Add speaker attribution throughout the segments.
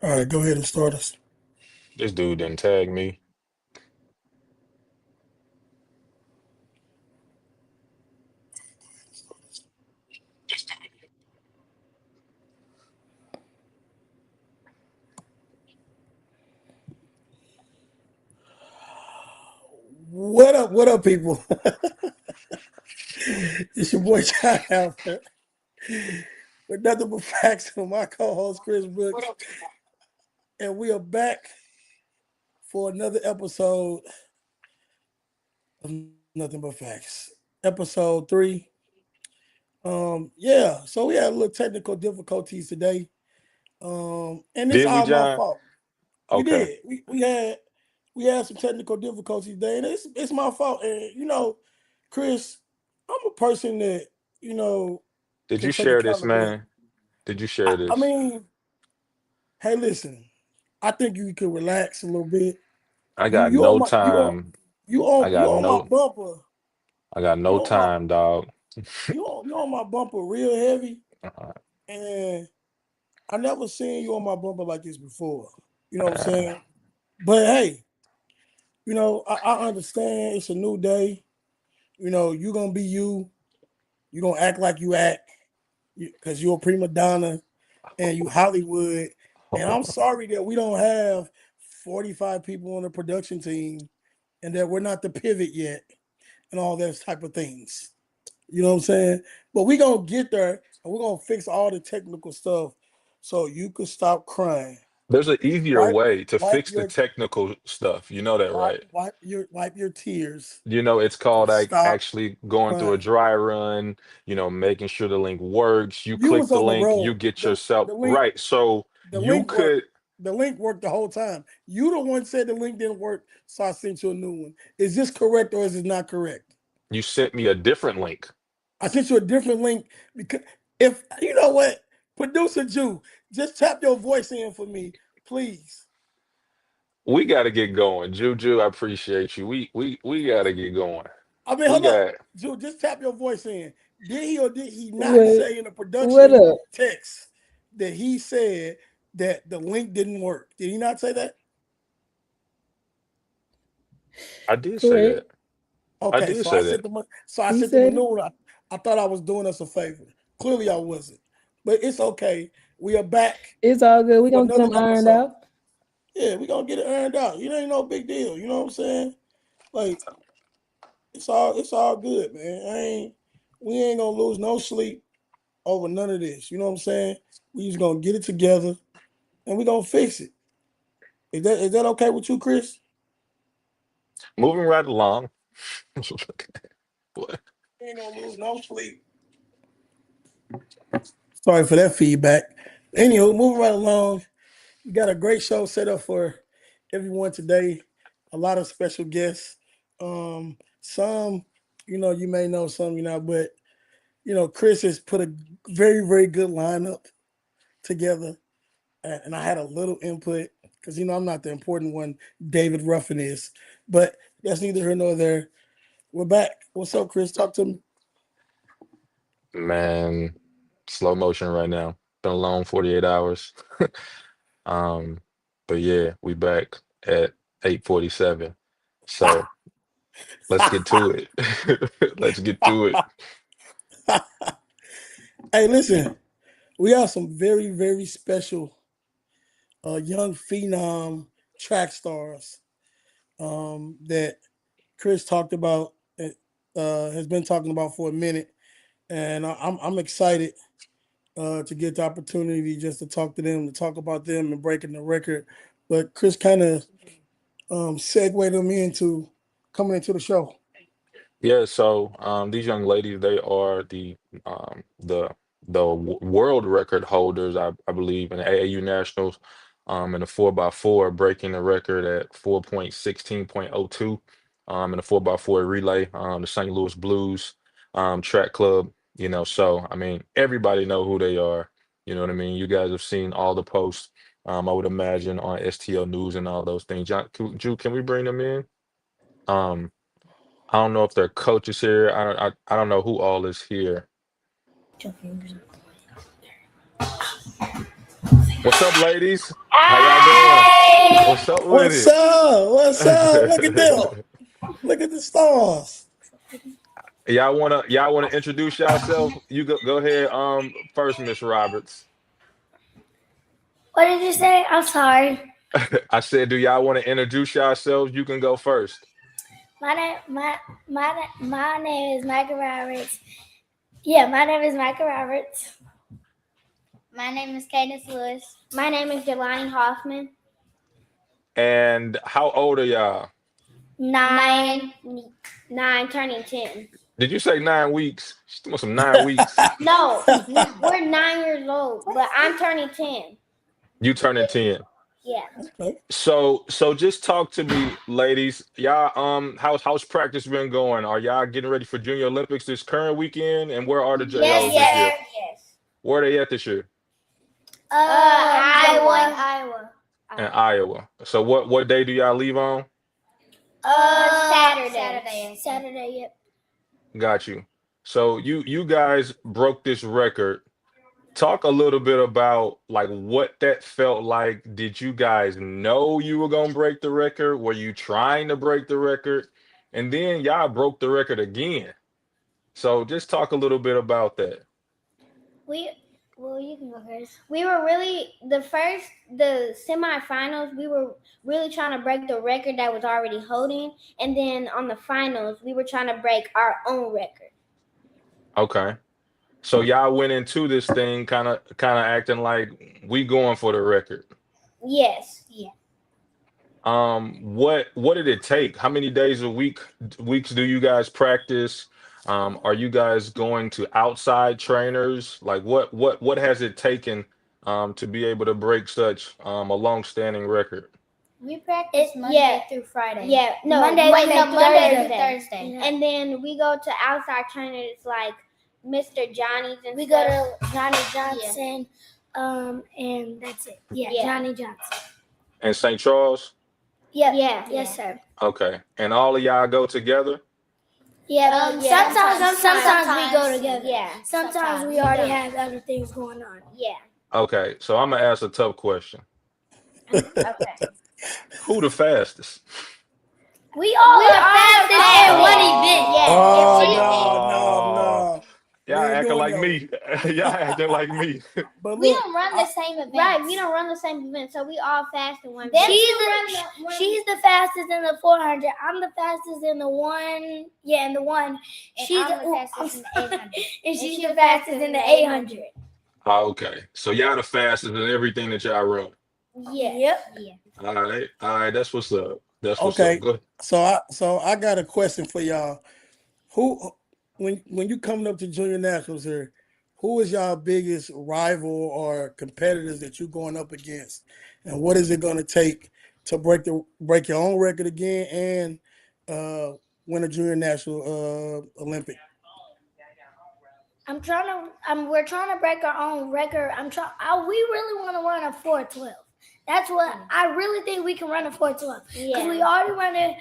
Speaker 1: All right, go ahead and start us.
Speaker 2: This dude didn't tag me.
Speaker 1: What up, people? It's your boy John Alpha with nothing but facts and my co-host Chris Brooks, and we are back for another episode of Nothing But Facts. Episode 3. Yeah, so we had a little technical difficulties today. And it's
Speaker 2: Did we,
Speaker 1: all my
Speaker 2: John?
Speaker 1: fault. We
Speaker 2: Okay.
Speaker 1: did. We had some technical difficulties today, and it's my fault. And Chris, I'm a person that you know
Speaker 2: Did
Speaker 1: can
Speaker 2: you
Speaker 1: take
Speaker 2: share this,
Speaker 1: accountability.
Speaker 2: man? Did you share
Speaker 1: I
Speaker 2: this?
Speaker 1: mean, hey, listen, I think you could relax a little bit.
Speaker 2: I
Speaker 1: You
Speaker 2: got
Speaker 1: you on
Speaker 2: no
Speaker 1: my
Speaker 2: time. I
Speaker 1: you
Speaker 2: got
Speaker 1: on my
Speaker 2: no
Speaker 1: bumper.
Speaker 2: I got
Speaker 1: You
Speaker 2: no
Speaker 1: on my
Speaker 2: time, dog.
Speaker 1: you on my bumper real heavy,
Speaker 2: Uh,
Speaker 1: and I never seen you on my bumper like this before. You know what I'm saying? But hey, I understand it's a new day. You gonna be you. You gonna act like you act because you're a prima donna and you Hollywood. And I'm sorry that we don't have 45 people on the production team and that we're not the pivot yet and all those type of things. You know what I'm saying? But we gonna get there and we're gonna fix all the technical stuff so you can stop crying.
Speaker 2: There's an easier
Speaker 1: Wipe
Speaker 2: way to
Speaker 1: wipe
Speaker 2: fix the
Speaker 1: your
Speaker 2: technical stuff. You know that, right?
Speaker 1: wipe your tears
Speaker 2: You know, it's
Speaker 1: and
Speaker 2: called like
Speaker 1: stop
Speaker 2: actually going through a
Speaker 1: crying.
Speaker 2: dry run, making sure the link works. You
Speaker 1: You
Speaker 2: click
Speaker 1: was
Speaker 2: the
Speaker 1: on the
Speaker 2: link, you
Speaker 1: road.
Speaker 2: get
Speaker 1: The
Speaker 2: yourself
Speaker 1: the link
Speaker 2: right. So
Speaker 1: the
Speaker 2: you
Speaker 1: link worked.
Speaker 2: could
Speaker 1: The link worked the whole time. You the one said the link didn't work, so I sent you a new one. Is this correct or is it not correct?
Speaker 2: you sent me a different link.
Speaker 1: I sent you a different link because if you know what, producer Jew, just tap your voice in for me, please.
Speaker 2: We got to get going. Juju, I appreciate you. We got to get going.
Speaker 1: I mean,
Speaker 2: We
Speaker 1: hold up,
Speaker 2: got
Speaker 1: Jew, just tap your voice in. Did he or did he not
Speaker 3: What
Speaker 1: say in the
Speaker 3: what
Speaker 1: production
Speaker 3: up?
Speaker 1: text that he said that the link didn't work? Did he not say that?
Speaker 2: I did say that.
Speaker 3: Correct.
Speaker 2: I
Speaker 1: Okay,
Speaker 2: did
Speaker 1: so I
Speaker 2: say
Speaker 1: sent
Speaker 2: that.
Speaker 1: them. So I
Speaker 3: He
Speaker 1: sent them a
Speaker 3: said
Speaker 1: new
Speaker 3: it.
Speaker 1: one. I thought I was doing us a favor. Clearly, I wasn't. But it's okay. We are back
Speaker 3: It's all good. We
Speaker 1: for
Speaker 3: gonna get
Speaker 1: another
Speaker 3: them ironed
Speaker 1: episode.
Speaker 3: out.
Speaker 1: Yeah, we gonna get it earned out. It ain't no big deal. You know what I'm saying? Like it's all good, man. We ain't gonna lose no sleep over none of this. You know what I'm saying? We just gonna get it together and we gonna fix it. Is that okay with you, Chris?
Speaker 2: Moving right along. What?
Speaker 1: We ain't gonna lose no sleep. Sorry for that feedback. Anywho, moving right along. We got a great show set up for everyone today. A lot of special guests. Some, you may know some, but Chris has put a very, very good lineup together, and I had a little input because I'm not the important one. David Ruffin is, but that's neither here nor there. We're back. What's up, Chris? Talk to me.
Speaker 2: Man, slow motion right now. Been a long 48 hours. Um, but yeah, we back at 8:47. So let's get to it. Let's get to it.
Speaker 1: Hey, listen, we have some very, very special young phenom track stars that Chris talked about, has been talking about for a minute, and I'm excited to get the opportunity just to talk to them, to talk about them and breaking the record. But Chris kind of segued them into coming into the show.
Speaker 2: Yeah, so these young ladies, they are um the world record holders, I believe, in the AAU Nationals, in the 4x4, breaking the record at 4.16.02, in the 4x4 relay, the St. Louis Blues track club, so I mean everybody know who they are, you know what I mean? You guys have seen all the posts, I would imagine on STL News and all those things. John, Drew, can we bring them in? Um I don't know if their coach is here. I don't know who all is here. What's up, ladies? How y'all doing?
Speaker 3: Hi.
Speaker 2: What's up with
Speaker 1: What's
Speaker 2: it?
Speaker 1: up? What's up? Look at them. Look at the stars.
Speaker 2: Y'all wanna introduce yourself? You go ahead. First, Miss Roberts.
Speaker 3: What did you say? I'm sorry.
Speaker 2: I said, do y'all want to introduce yourselves? You can go first.
Speaker 3: My name my name is Micah Roberts. Yeah, my name is Micah Roberts.
Speaker 4: My name is Cadence Lewis.
Speaker 3: My name is Jelani Hoffman.
Speaker 2: And how old are y'all?
Speaker 3: 9, turning 10.
Speaker 2: Did you say 9 weeks? She's doing some 9 weeks.
Speaker 3: No, we're 9 years old, but I'm turning 10.
Speaker 2: You turning 10.
Speaker 3: Yeah.
Speaker 1: Okay.
Speaker 2: So just talk to me, ladies. Y'all, how's practice been going? Are y'all getting ready for Junior Olympics this current weekend? And where are the JOs this year?
Speaker 3: Yes.
Speaker 2: Where are they at this year?
Speaker 3: Iowa.
Speaker 2: In Iowa. So what day do y'all leave on?
Speaker 3: Saturday, yep.
Speaker 2: Got you. So you guys broke this record. Talk a little bit about like what that felt like. Did you guys know you were gonna break the record? Were you trying to break the record? And then y'all broke the record again. So just talk a little bit about that.
Speaker 3: Well, you can go first. We were really the semifinals. We were really trying to break the record that was already holding, and then on the finals, we were trying to break our own record.
Speaker 2: Okay. So y'all went into this thing kind of acting like we going for the record.
Speaker 3: Yes. Yeah.
Speaker 2: What did it take? How many days a weeks do you guys practice? Are you guys going to outside trainers? Like what has it taken to be able to break such a long-standing record?
Speaker 4: We practice Monday through Friday.
Speaker 3: Yeah, no,
Speaker 4: Monday
Speaker 3: Thursday.
Speaker 4: through Thursday.
Speaker 3: Yeah. And then we go to outside trainers like Mr. Johnny's and
Speaker 4: We
Speaker 3: stuff.
Speaker 4: go to Johnny Johnson, and that's it. Yeah, Johnny Johnson.
Speaker 2: And St. Charles?
Speaker 3: Yeah.
Speaker 4: Yes, sir.
Speaker 2: Okay. And all of y'all go together?
Speaker 4: Yeah, sometimes we go together.
Speaker 3: Yeah.
Speaker 4: Sometimes we already have other things going on.
Speaker 3: Yeah.
Speaker 2: Okay. So I'm gonna ask a tough question.
Speaker 3: Okay.
Speaker 2: Who the fastest?
Speaker 3: We all
Speaker 4: are
Speaker 3: fastest
Speaker 4: fastest
Speaker 3: in
Speaker 4: in
Speaker 3: one
Speaker 4: one
Speaker 3: event.
Speaker 4: event.
Speaker 3: Yeah.
Speaker 1: Oh,
Speaker 2: Oh,
Speaker 1: no.
Speaker 2: y'all
Speaker 1: We ain't
Speaker 2: acting
Speaker 1: doing
Speaker 2: like
Speaker 1: that.
Speaker 2: me. Y'all acting like me.
Speaker 1: But
Speaker 4: We
Speaker 1: look,
Speaker 4: don't run the same event.
Speaker 3: Right, we don't run the same event, so we all fast in one
Speaker 4: Them
Speaker 3: event.
Speaker 4: She's the fastest in the 400. I'm the fastest in the one. Yeah, in the one.
Speaker 3: She's the fastest in the 800.
Speaker 4: And she's the fastest in the 800.
Speaker 2: Okay. So y'all the fastest in everything that y'all run.
Speaker 3: Yeah.
Speaker 4: Yep.
Speaker 2: All right. That's what's up. That's what's
Speaker 1: okay.
Speaker 2: up. Good.
Speaker 1: So I got a question for y'all. Who when you coming up to junior nationals here, who is y'all biggest rival or competitors that you're going up against? And what is it gonna take to break your own record again and win a junior national Olympic?
Speaker 4: We're trying to break our own record. We really want to run a 412. That's what I really think we can run a 412 because we already run it.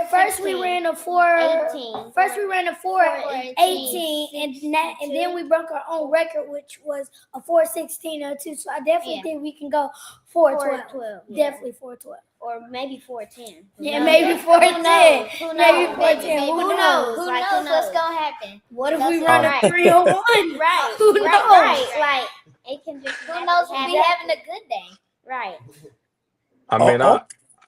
Speaker 4: First we ran a 418. First we ran a 418, and then we broke our own record, which was a 416.02. So I definitely think we can go 412. Definitely 412.
Speaker 3: Or maybe 410.
Speaker 4: Yeah, maybe 410.
Speaker 3: Who knows?
Speaker 4: Maybe 410.
Speaker 3: Who knows?
Speaker 4: Who
Speaker 3: Like,
Speaker 4: knows
Speaker 3: what's gonna happen?
Speaker 4: What if we
Speaker 3: That's
Speaker 4: run
Speaker 3: right.
Speaker 4: a 301?
Speaker 3: Right.
Speaker 4: Who knows?
Speaker 3: Right. Like it can just
Speaker 4: Who knows? We'll be having a good day.
Speaker 3: Right.
Speaker 2: I mean,
Speaker 1: Oh,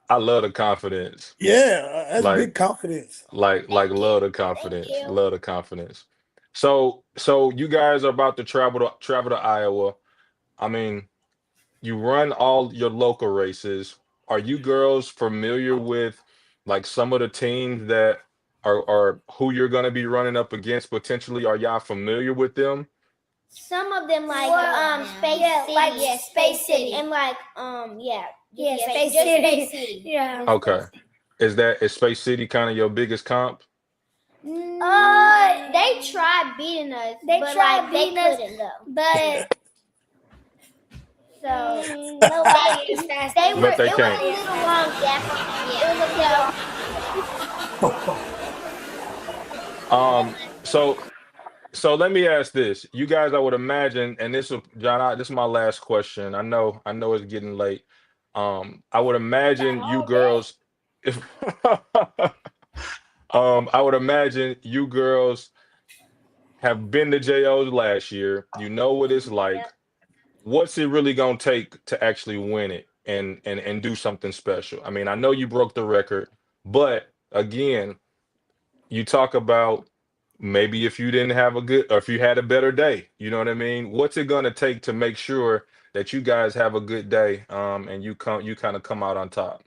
Speaker 2: I love the confidence.
Speaker 1: yeah, that's
Speaker 2: Like
Speaker 1: big confidence.
Speaker 2: like love the confidence.
Speaker 4: you.
Speaker 2: Love the confidence. So you guys are about to travel to Iowa. I mean, you run all your local races. Are you girls familiar with like some of the teams that are who you're going to be running up against potentially? Are y'all familiar with them?
Speaker 3: Some of them like Space City.
Speaker 4: like Space City.
Speaker 3: And like
Speaker 4: Space
Speaker 3: just
Speaker 4: City.
Speaker 3: Space City.
Speaker 4: Yeah.
Speaker 2: Okay. Is Space City kind of your biggest comp?
Speaker 3: They tried beating us.
Speaker 4: They
Speaker 3: but
Speaker 4: tried
Speaker 3: like,
Speaker 4: beating
Speaker 3: they
Speaker 4: us,
Speaker 3: couldn't though.
Speaker 4: But
Speaker 3: So
Speaker 4: nobody is fast.
Speaker 3: they were.
Speaker 2: But they
Speaker 3: It was
Speaker 2: can't.
Speaker 3: a little long gap. It was a little.
Speaker 2: So So let me ask this. You guys, I would imagine, and this will, John, this is my last question. I know it's getting late. I would imagine you
Speaker 4: all day.
Speaker 2: girls, if I would imagine you girls have been to JOs last year. You know what it's like.
Speaker 3: Yep.
Speaker 2: What's it really gonna take to actually win it and do something special? I mean, I know you broke the record, but again, you talk about maybe if you didn't have a good or if you had a better day, you know what I mean? What's it gonna take to make sure that you guys have a good day and you kind of come out on top?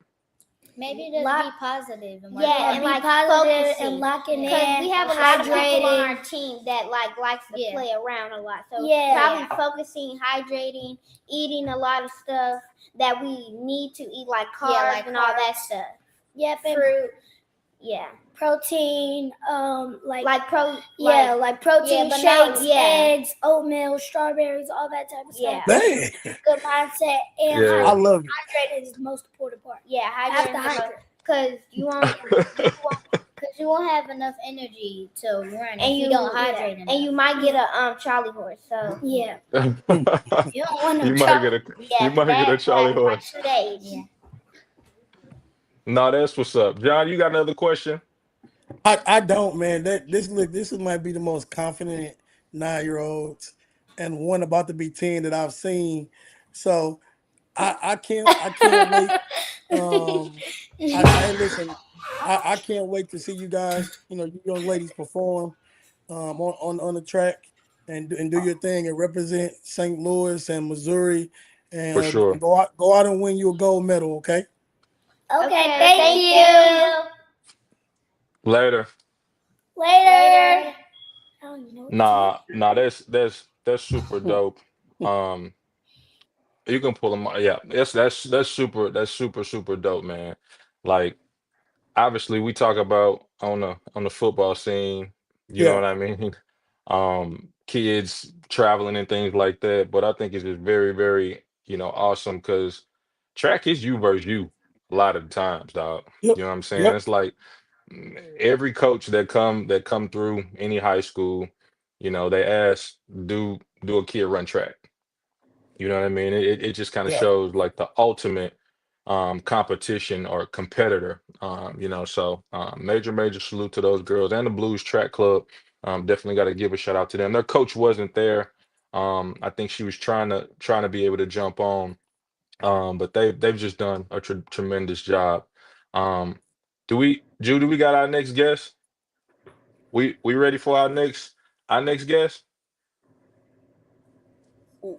Speaker 5: Maybe just
Speaker 4: Lock-
Speaker 5: be positive and work
Speaker 3: Yeah,
Speaker 5: hard.
Speaker 3: and
Speaker 4: be
Speaker 3: like
Speaker 4: positive
Speaker 3: focusing.
Speaker 4: and locking in.
Speaker 3: Because we have a lot of people on
Speaker 4: hydrated.
Speaker 3: our team that likes to
Speaker 5: Yeah.
Speaker 3: play around a lot. So
Speaker 4: Yeah.
Speaker 3: probably focusing, hydrating, eating a lot of stuff that we need to eat, like carbs
Speaker 5: like
Speaker 3: and all that
Speaker 5: carbs.
Speaker 3: stuff.
Speaker 4: Yep, and
Speaker 3: Fruit. Yeah.
Speaker 4: protein,
Speaker 3: Like
Speaker 4: like protein
Speaker 3: but no,
Speaker 4: shakes,
Speaker 3: yeah.
Speaker 4: eggs, oatmeal, strawberries, all that type of
Speaker 3: Yeah.
Speaker 4: stuff.
Speaker 1: Dang,
Speaker 4: Good mindset and
Speaker 2: Yeah.
Speaker 1: I love it.
Speaker 4: hydrated is the most important part.
Speaker 3: Yeah,
Speaker 4: Have to
Speaker 3: hydrating
Speaker 4: hydrate.
Speaker 3: because you won't
Speaker 5: Because you won't have enough energy to run if you don't hydrate enough.
Speaker 3: and you might get a Charlie horse. So
Speaker 4: Yeah,
Speaker 2: You
Speaker 4: you don't want no
Speaker 2: might
Speaker 4: trouble.
Speaker 2: get a
Speaker 3: yeah,
Speaker 2: you might get a Charlie
Speaker 3: that's
Speaker 2: horse.
Speaker 3: like 2 days.
Speaker 5: Yeah.
Speaker 2: No, that's what's up. John, you got another question?
Speaker 1: I don't, man. This might be the most confident 9-year-olds and one about to be 10 that I've seen. So I can't wait. Hey, listen, I can't wait to see you guys, you young ladies perform on the track and do your thing and represent St. Louis and Missouri and
Speaker 2: For sure.
Speaker 1: go out and win you a gold medal, okay?
Speaker 4: Okay, thank you.
Speaker 2: Later.
Speaker 4: Later. I don't even know what to
Speaker 2: Nah, that's super dope. You can pull them. Yeah, that's super dope, man. Like obviously we talk about on the football scene, you know
Speaker 1: Yeah.
Speaker 2: what I mean? Kids traveling and things like that, but I think it's just very, very, awesome because track is you versus you a lot of the times, dog.
Speaker 1: Yep.
Speaker 2: You know what I'm saying?
Speaker 1: Yep.
Speaker 2: It's like every coach that come through any high school, they ask do a kid run track. You know what I mean? It just kind of
Speaker 1: Yeah.
Speaker 2: shows like the ultimate competition or competitor. So major salute to those girls and the Blues Track Club. Definitely got to give a shout out to them. Their coach wasn't there. I think she was trying to be able to jump on. But they've just done a tremendous job. Do we got our next guest? We ready for our next guest?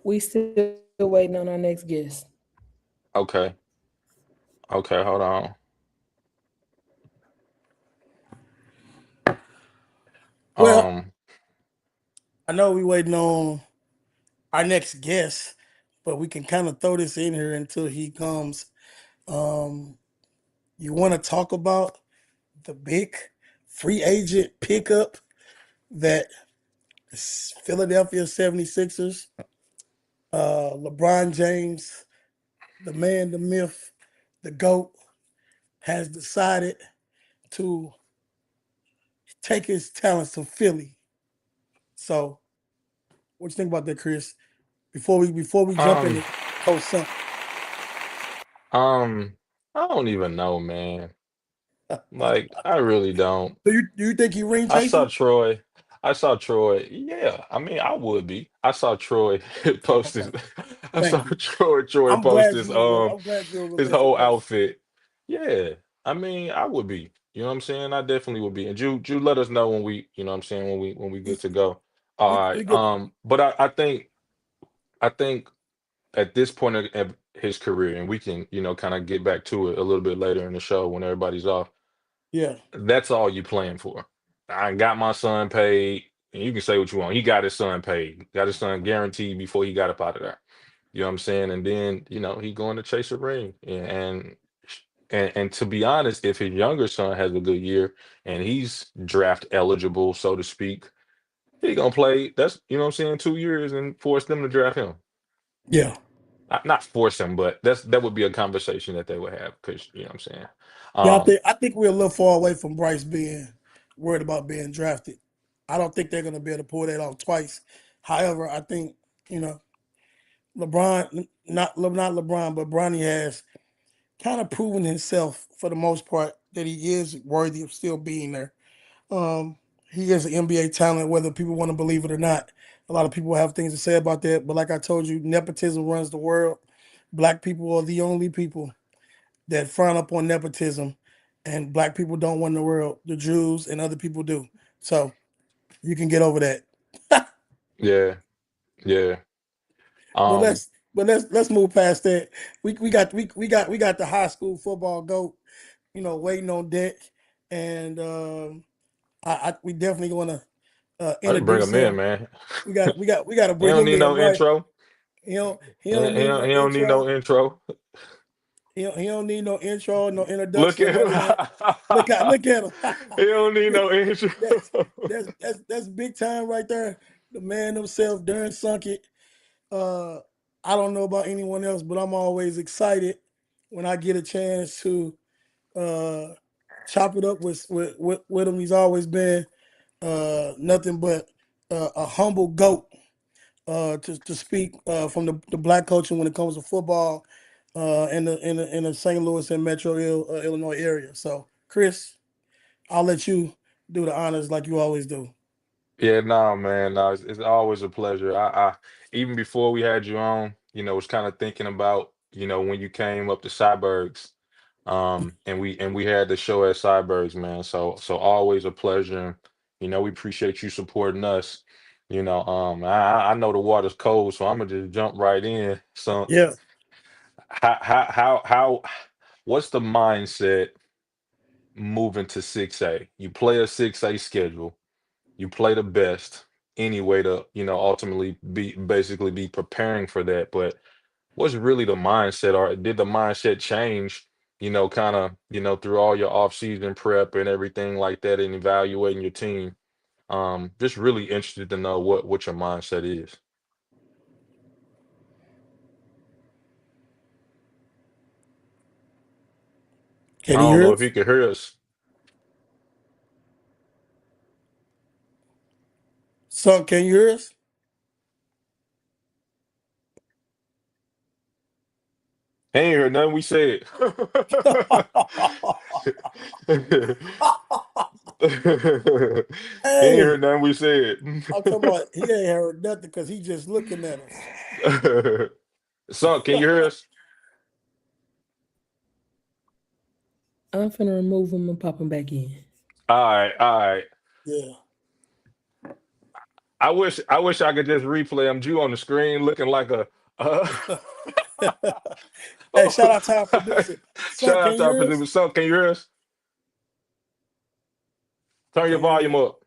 Speaker 6: We still waiting on our next guest.
Speaker 2: Okay, hold on.
Speaker 1: Well, I know we waiting on our next guest, but we can kind of throw this in here until he comes. You want to talk about the big free agent pickup that Philadelphia 76ers, LeBron James, the man, the myth, the GOAT, has decided to take his talents to Philly. So, what you think about that, Chris? Before we jump into Coach Sun.
Speaker 2: I don't even know, man. Like, I really don't.
Speaker 1: Do you think he ring
Speaker 2: I saw
Speaker 1: chasing?
Speaker 2: Troy. Yeah, I mean, I would be. I saw Troy post his. I
Speaker 1: Thank
Speaker 2: saw
Speaker 1: you.
Speaker 2: Troy
Speaker 1: I'm
Speaker 2: post
Speaker 1: glad
Speaker 2: his
Speaker 1: you was I'm glad you was
Speaker 2: his whole outfit. Yeah, I mean, I would be. You know what I'm saying? I definitely would be. And Jude, let us know when we, you know what I'm saying, when we good to go. All
Speaker 1: We
Speaker 2: right.
Speaker 1: good.
Speaker 2: But I think at this point of his career, and we can, kind of get back to it a little bit later in the show when everybody's off.
Speaker 1: Yeah.
Speaker 2: That's all you playing for. I got my son paid, and you can say what you want. He got his son paid, got his son guaranteed before he got up out of there. You know what I'm saying? And then, he going to chase a ring. And to be honest, if his younger son has a good year and he's draft eligible, so to speak, he gonna play. That's, you know what I'm saying, 2 years and force them to draft him.
Speaker 1: Yeah.
Speaker 2: Not force him, but that would be a conversation that they would have because you know what I'm saying.
Speaker 1: Yeah, I think we're a little far away from Bryce being worried about being drafted. I don't think they're going to be able to pull that off twice. However, I think, you know, LeBron, not LeBron, but Bronny has kind of proven himself for the most part that he is worthy of still being there. He is an NBA talent, whether people want to believe it or not. A lot of people have things to say about that, but like I told you, nepotism runs the world. Black people are the only people that frown upon nepotism, and black people don't win the world. The Jews and other people do. So you can get over that.
Speaker 2: Yeah, yeah.
Speaker 1: But
Speaker 2: Um,
Speaker 1: let's move past that. We got the high school football goat, waiting on deck, and we definitely want to
Speaker 2: let's bring
Speaker 1: introduce
Speaker 2: him in,
Speaker 1: him.
Speaker 2: man.
Speaker 1: We got to
Speaker 2: He
Speaker 1: bring
Speaker 2: don't
Speaker 1: him
Speaker 2: need
Speaker 1: in,
Speaker 2: no
Speaker 1: right?
Speaker 2: intro.
Speaker 1: He don't need no
Speaker 2: He don't need no
Speaker 1: intro.
Speaker 2: intro.
Speaker 1: He don't need no intro, no
Speaker 2: Look
Speaker 1: introduction,
Speaker 2: at
Speaker 1: none of that. Look
Speaker 2: him.
Speaker 1: at him.
Speaker 2: He don't need no intro.
Speaker 1: that's that's big time right there. The man himself, Darren Sunkett. Uh, I don't know about anyone else, but I'm always excited when I get a chance to uh, chop it up with him. He's always been nothing but a humble goat to speak from the black culture when it comes to football in the St. Louis and Metro Illinois area. So, Chris, I'll let you do the honors like you always do.
Speaker 2: Yeah, no, man. No, it's always a pleasure. I even before we had you on, was kind of thinking about, when you came up to Cybergs, and we had the show at Cybergs, man. So always a pleasure. We appreciate you supporting us. I know the water's cold, so I'm gonna just jump right in. So
Speaker 1: Yeah.
Speaker 2: how what's the mindset moving to 6A? You play a 6A schedule, you play the best anyway to ultimately be preparing for that, but what's really the mindset, or did the mindset change kind of through all your off-season prep and everything like that and evaluating your team? Just really interested to know what your mindset is. I
Speaker 1: Can you
Speaker 2: don't
Speaker 1: hear
Speaker 2: know if
Speaker 1: us?
Speaker 2: you can hear us.
Speaker 1: Son, can you hear us?
Speaker 2: He ain't heard nothing we said. He ain't
Speaker 1: Hey,
Speaker 2: heard nothing we said.
Speaker 1: I'm talking about he ain't heard nothing because he just looking at us.
Speaker 2: Son, can you hear us?
Speaker 6: I'm finna remove him and pop him back in.
Speaker 2: All right, all right.
Speaker 1: Yeah.
Speaker 2: I wish I could just replay him. You on the screen looking like a.
Speaker 1: Hey, shout
Speaker 2: Oh,
Speaker 1: out to our producer. Son,
Speaker 2: shout
Speaker 1: can
Speaker 2: out
Speaker 1: you
Speaker 2: to our
Speaker 1: hear us?
Speaker 2: producer. Son, can you hear us? Turn your
Speaker 1: Can you hear
Speaker 2: volume
Speaker 1: us?
Speaker 2: up.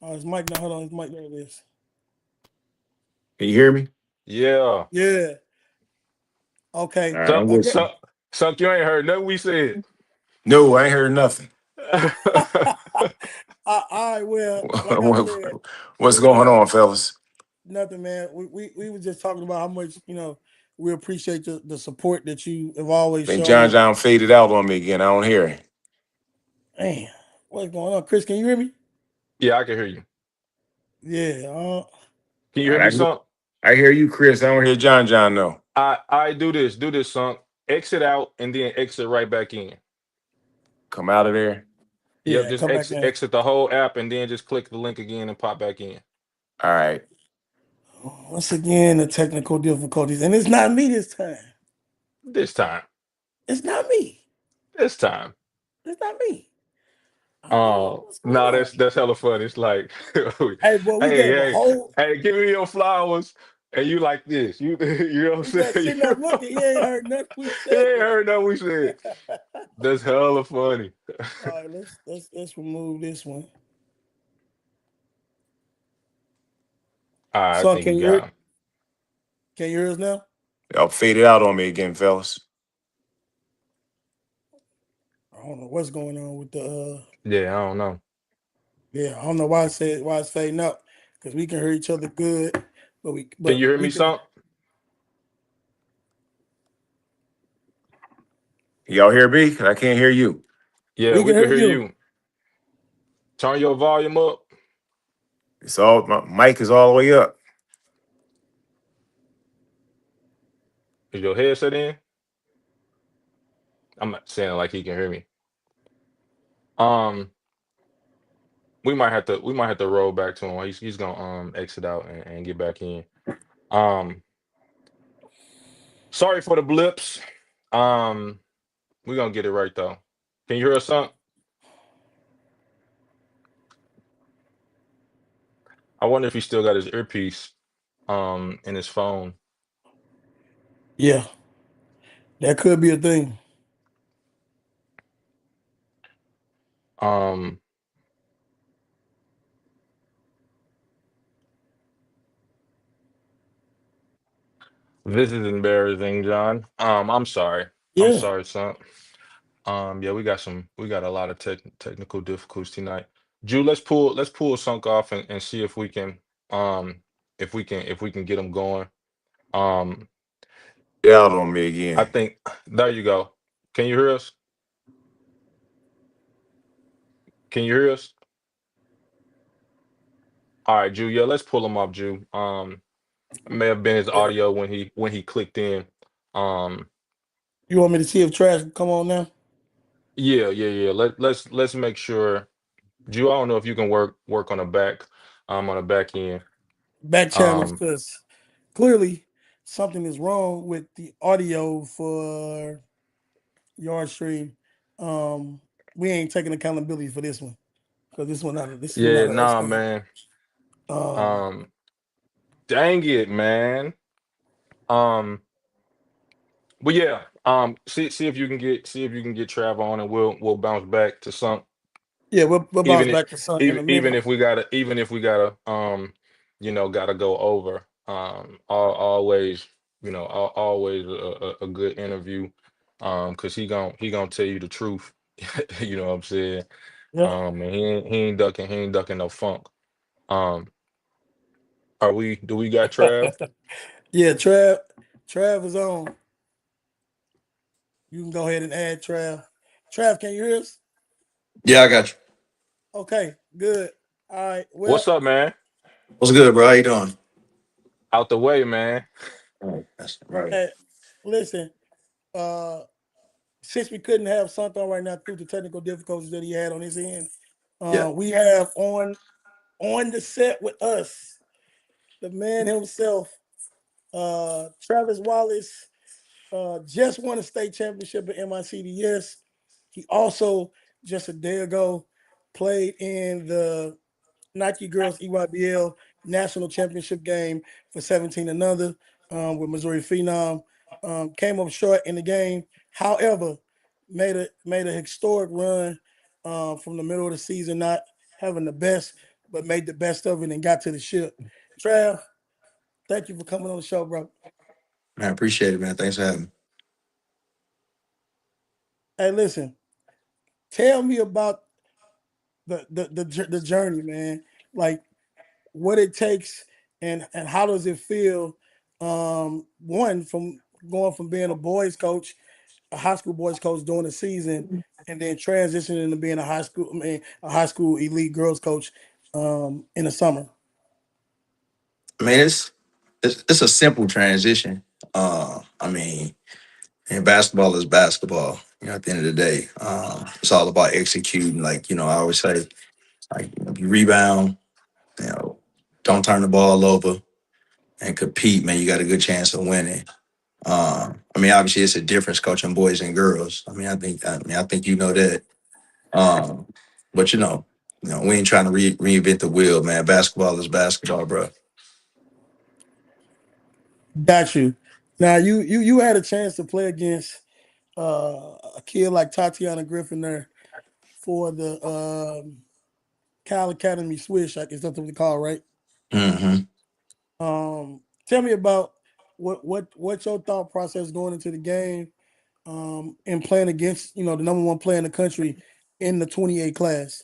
Speaker 1: Oh, his mic now. Hold on, his mic. There it is.
Speaker 7: Can you hear me?
Speaker 2: Yeah.
Speaker 1: Yeah.
Speaker 7: All
Speaker 1: Okay.
Speaker 7: right,
Speaker 2: Son,
Speaker 7: I'm
Speaker 1: I
Speaker 7: with
Speaker 1: get.
Speaker 2: son,
Speaker 7: you.
Speaker 2: son, you ain't heard nothing we said.
Speaker 7: No, I ain't heard nothing.
Speaker 1: All right. Well, like I said,
Speaker 7: What's going on, fellas?
Speaker 1: nothing, man. We were just talking about how much we appreciate the support that you have always
Speaker 7: Think John
Speaker 1: shown.
Speaker 7: John faded out on me again. I don't hear him.
Speaker 1: Man, what's going on, Chris? Can you hear me?
Speaker 2: Yeah, I can hear you.
Speaker 1: Yeah.
Speaker 2: Can you
Speaker 7: All
Speaker 2: hear me,
Speaker 7: right,
Speaker 2: son?
Speaker 7: I hear you, Chris. I don't hear John John though.
Speaker 2: I do this, son. Exit out and then exit right back in.
Speaker 7: Come out of there.
Speaker 2: Yep,
Speaker 1: Yeah.
Speaker 2: just
Speaker 1: Come back in.
Speaker 2: exit the whole app and then just click the link again and pop back in.
Speaker 7: All right.
Speaker 1: Once again, the technical difficulties, and it's not me this time.
Speaker 2: This time.
Speaker 1: It's not me.
Speaker 2: This time.
Speaker 1: It's not me. I don't know what's going
Speaker 2: No,
Speaker 1: on.
Speaker 2: that's hella fun. It's like,
Speaker 1: Hey, boy, we
Speaker 2: hey,
Speaker 1: gave a
Speaker 2: hey,
Speaker 1: whole.
Speaker 2: hey, give me your flowers. And you like this. You know what
Speaker 1: We
Speaker 2: I'm
Speaker 1: just
Speaker 2: saying?
Speaker 1: sitting there looking. He ain't heard nothing we
Speaker 2: He
Speaker 1: said.
Speaker 2: ain't heard nothing we said. That's hella funny.
Speaker 1: All right, let's remove this one.
Speaker 2: All right, I
Speaker 1: So
Speaker 2: think you
Speaker 1: can you
Speaker 2: got him.
Speaker 1: hear us now?
Speaker 7: Y'all faded out on me again, fellas.
Speaker 1: I don't know what's going on with the.
Speaker 2: Yeah, I don't know.
Speaker 1: Yeah, I don't know why it's fading up because we can hear each other good, but
Speaker 2: Can you hear
Speaker 1: we
Speaker 2: me,
Speaker 1: can.
Speaker 2: son?
Speaker 7: Y'all hear me? I can't hear you.
Speaker 2: Yeah,
Speaker 1: We
Speaker 2: we
Speaker 1: can
Speaker 2: can
Speaker 1: hear
Speaker 2: hear
Speaker 1: you.
Speaker 2: you. Turn your volume up.
Speaker 7: It's all my mic is all the way up.
Speaker 2: Is your headset in? I'm not saying like he can hear me. Um, we might have to roll back to him. He's gonna exit out and get back in. Um, sorry for the blips. We're gonna get it right though. Can you hear us, son? I wonder if he still got his earpiece in his phone.
Speaker 1: Yeah, that could be a thing.
Speaker 2: Um, this is embarrassing, John. I'm sorry. I'm
Speaker 1: Yeah,
Speaker 2: sorry, son. Yeah, we got a lot of technical difficulties tonight. Drew, let's pull Sunk off and see um if we can get him going. Um,
Speaker 7: Get out on me
Speaker 2: I
Speaker 7: again.
Speaker 2: think there you go. Can you hear us? Can you hear us? All right, Drew. Yeah, let's pull him up, Drew. It may have been his
Speaker 1: yeah.
Speaker 2: audio when he clicked in. Um,
Speaker 1: You want me to see if Trash can come on now?
Speaker 2: yeah. Let's make sure. Drew, I don't know if you can work on the back end.
Speaker 1: Back channels,
Speaker 2: Um,
Speaker 1: because clearly something is wrong with the audio for Yard Stream. Um, we ain't taking accountability for this one because this is
Speaker 2: yeah,
Speaker 1: not us
Speaker 2: nah,
Speaker 1: thing.
Speaker 2: man.
Speaker 1: Um,
Speaker 2: Um, dang it, man. Um, but yeah, see if you can get Trav on, and we'll bounce back to some.
Speaker 1: yeah, we'll bounce
Speaker 2: Even if
Speaker 1: back to something in a minute.
Speaker 2: even if we gotta gotta go over always always a good interview because he gonna tell you the truth. You know what I'm saying.
Speaker 1: Yeah,
Speaker 2: And he ain't ducking no funk. um do we got Trav?
Speaker 1: yeah. Trav is on. You can go ahead and add Trav. Trav, can you hear us?
Speaker 8: Yeah, I got you.
Speaker 1: Okay, good. All right. Well,
Speaker 2: What's up, man?
Speaker 8: What's good, bro? How you doing?
Speaker 2: Out the way, man.
Speaker 8: Right. That's right.
Speaker 1: hey, listen. Uh, since we couldn't have something right now due to technical difficulties that he had on his end,
Speaker 8: Yeah.
Speaker 1: we have on the set with us the man himself, Travis Wallace. Just won a state championship at MICDS. He also just a day ago played in the Nike Girls EYBL National Championship game for 17 another with Missouri Phenom. Came up short in the game. However, made a historic run from the middle of the season, not having the best, but made the best of it and got to the ship. Trav, thank you for coming on the show, bro.
Speaker 8: Man, I appreciate it, man. Thanks for having me.
Speaker 1: Hey, listen, tell me about the journey, man. Like what it takes and how does it feel? One from going from being a boys coach, a high school boys coach during the season, and then transitioning to being a high school elite girls coach in the summer.
Speaker 8: I mean, it's a simple transition. I mean, and basketball is basketball. You know, at the end of the day, it's all about executing. Like I always say, like you rebound, you know, don't turn the ball over, and compete. Man, you got a good chance of winning. I mean, obviously, it's a difference coaching boys and girls. I think you know that. Um, but we ain't trying to reinvent the wheel, man. Basketball is basketball, bro.
Speaker 1: Got you. Now you had a chance to play against a kid like Tatiana Griffin there for the Cal Academy Swish. I guess that's what we call, right?
Speaker 8: Hmm.
Speaker 1: Tell me about what's your thought process going into the game and playing against the number one player in the country in the 28 class.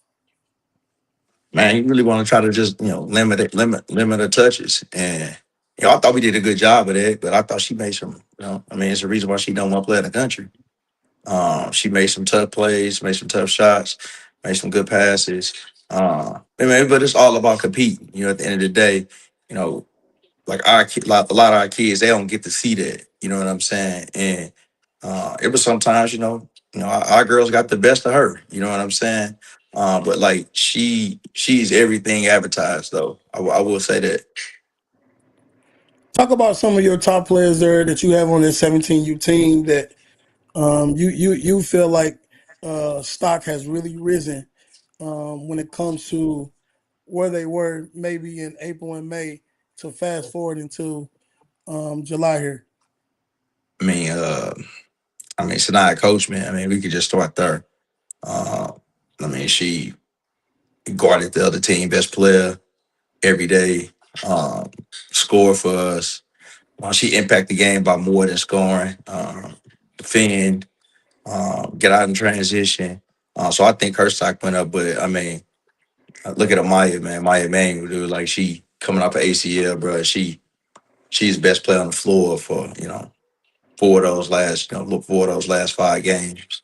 Speaker 8: Man, you really want to try to just limit the touches, and I thought we did a good job of that. But I thought she made some. I mean, it's the reason why she don't want to play in the country. She made some tough plays, made some tough shots, made some good passes. I mean, but it's all about competing. You know, at the end of the day, you know, like a lot of our kids, they don't get to see that. You know what I'm saying? And it was sometimes, our girls got the best of her. You know what I'm saying? But like she's everything advertised, though. I will say that.
Speaker 1: Talk about some of your top players there that you have on this 17U team that you feel like stock has really risen when it comes to where they were maybe in April and May to fast forward into July here.
Speaker 8: Sanaya Coachman. I mean, we could just start there. She guarded the other team, best player every day, score for us. She impacted the game by more than scoring, defend, get out in transition. So I think her stock went up. But I mean, look at Amaya, man. Maya Manuel, dude. Like she coming off of ACL, bro. She's the best player on the floor for 4 of those last 5 games.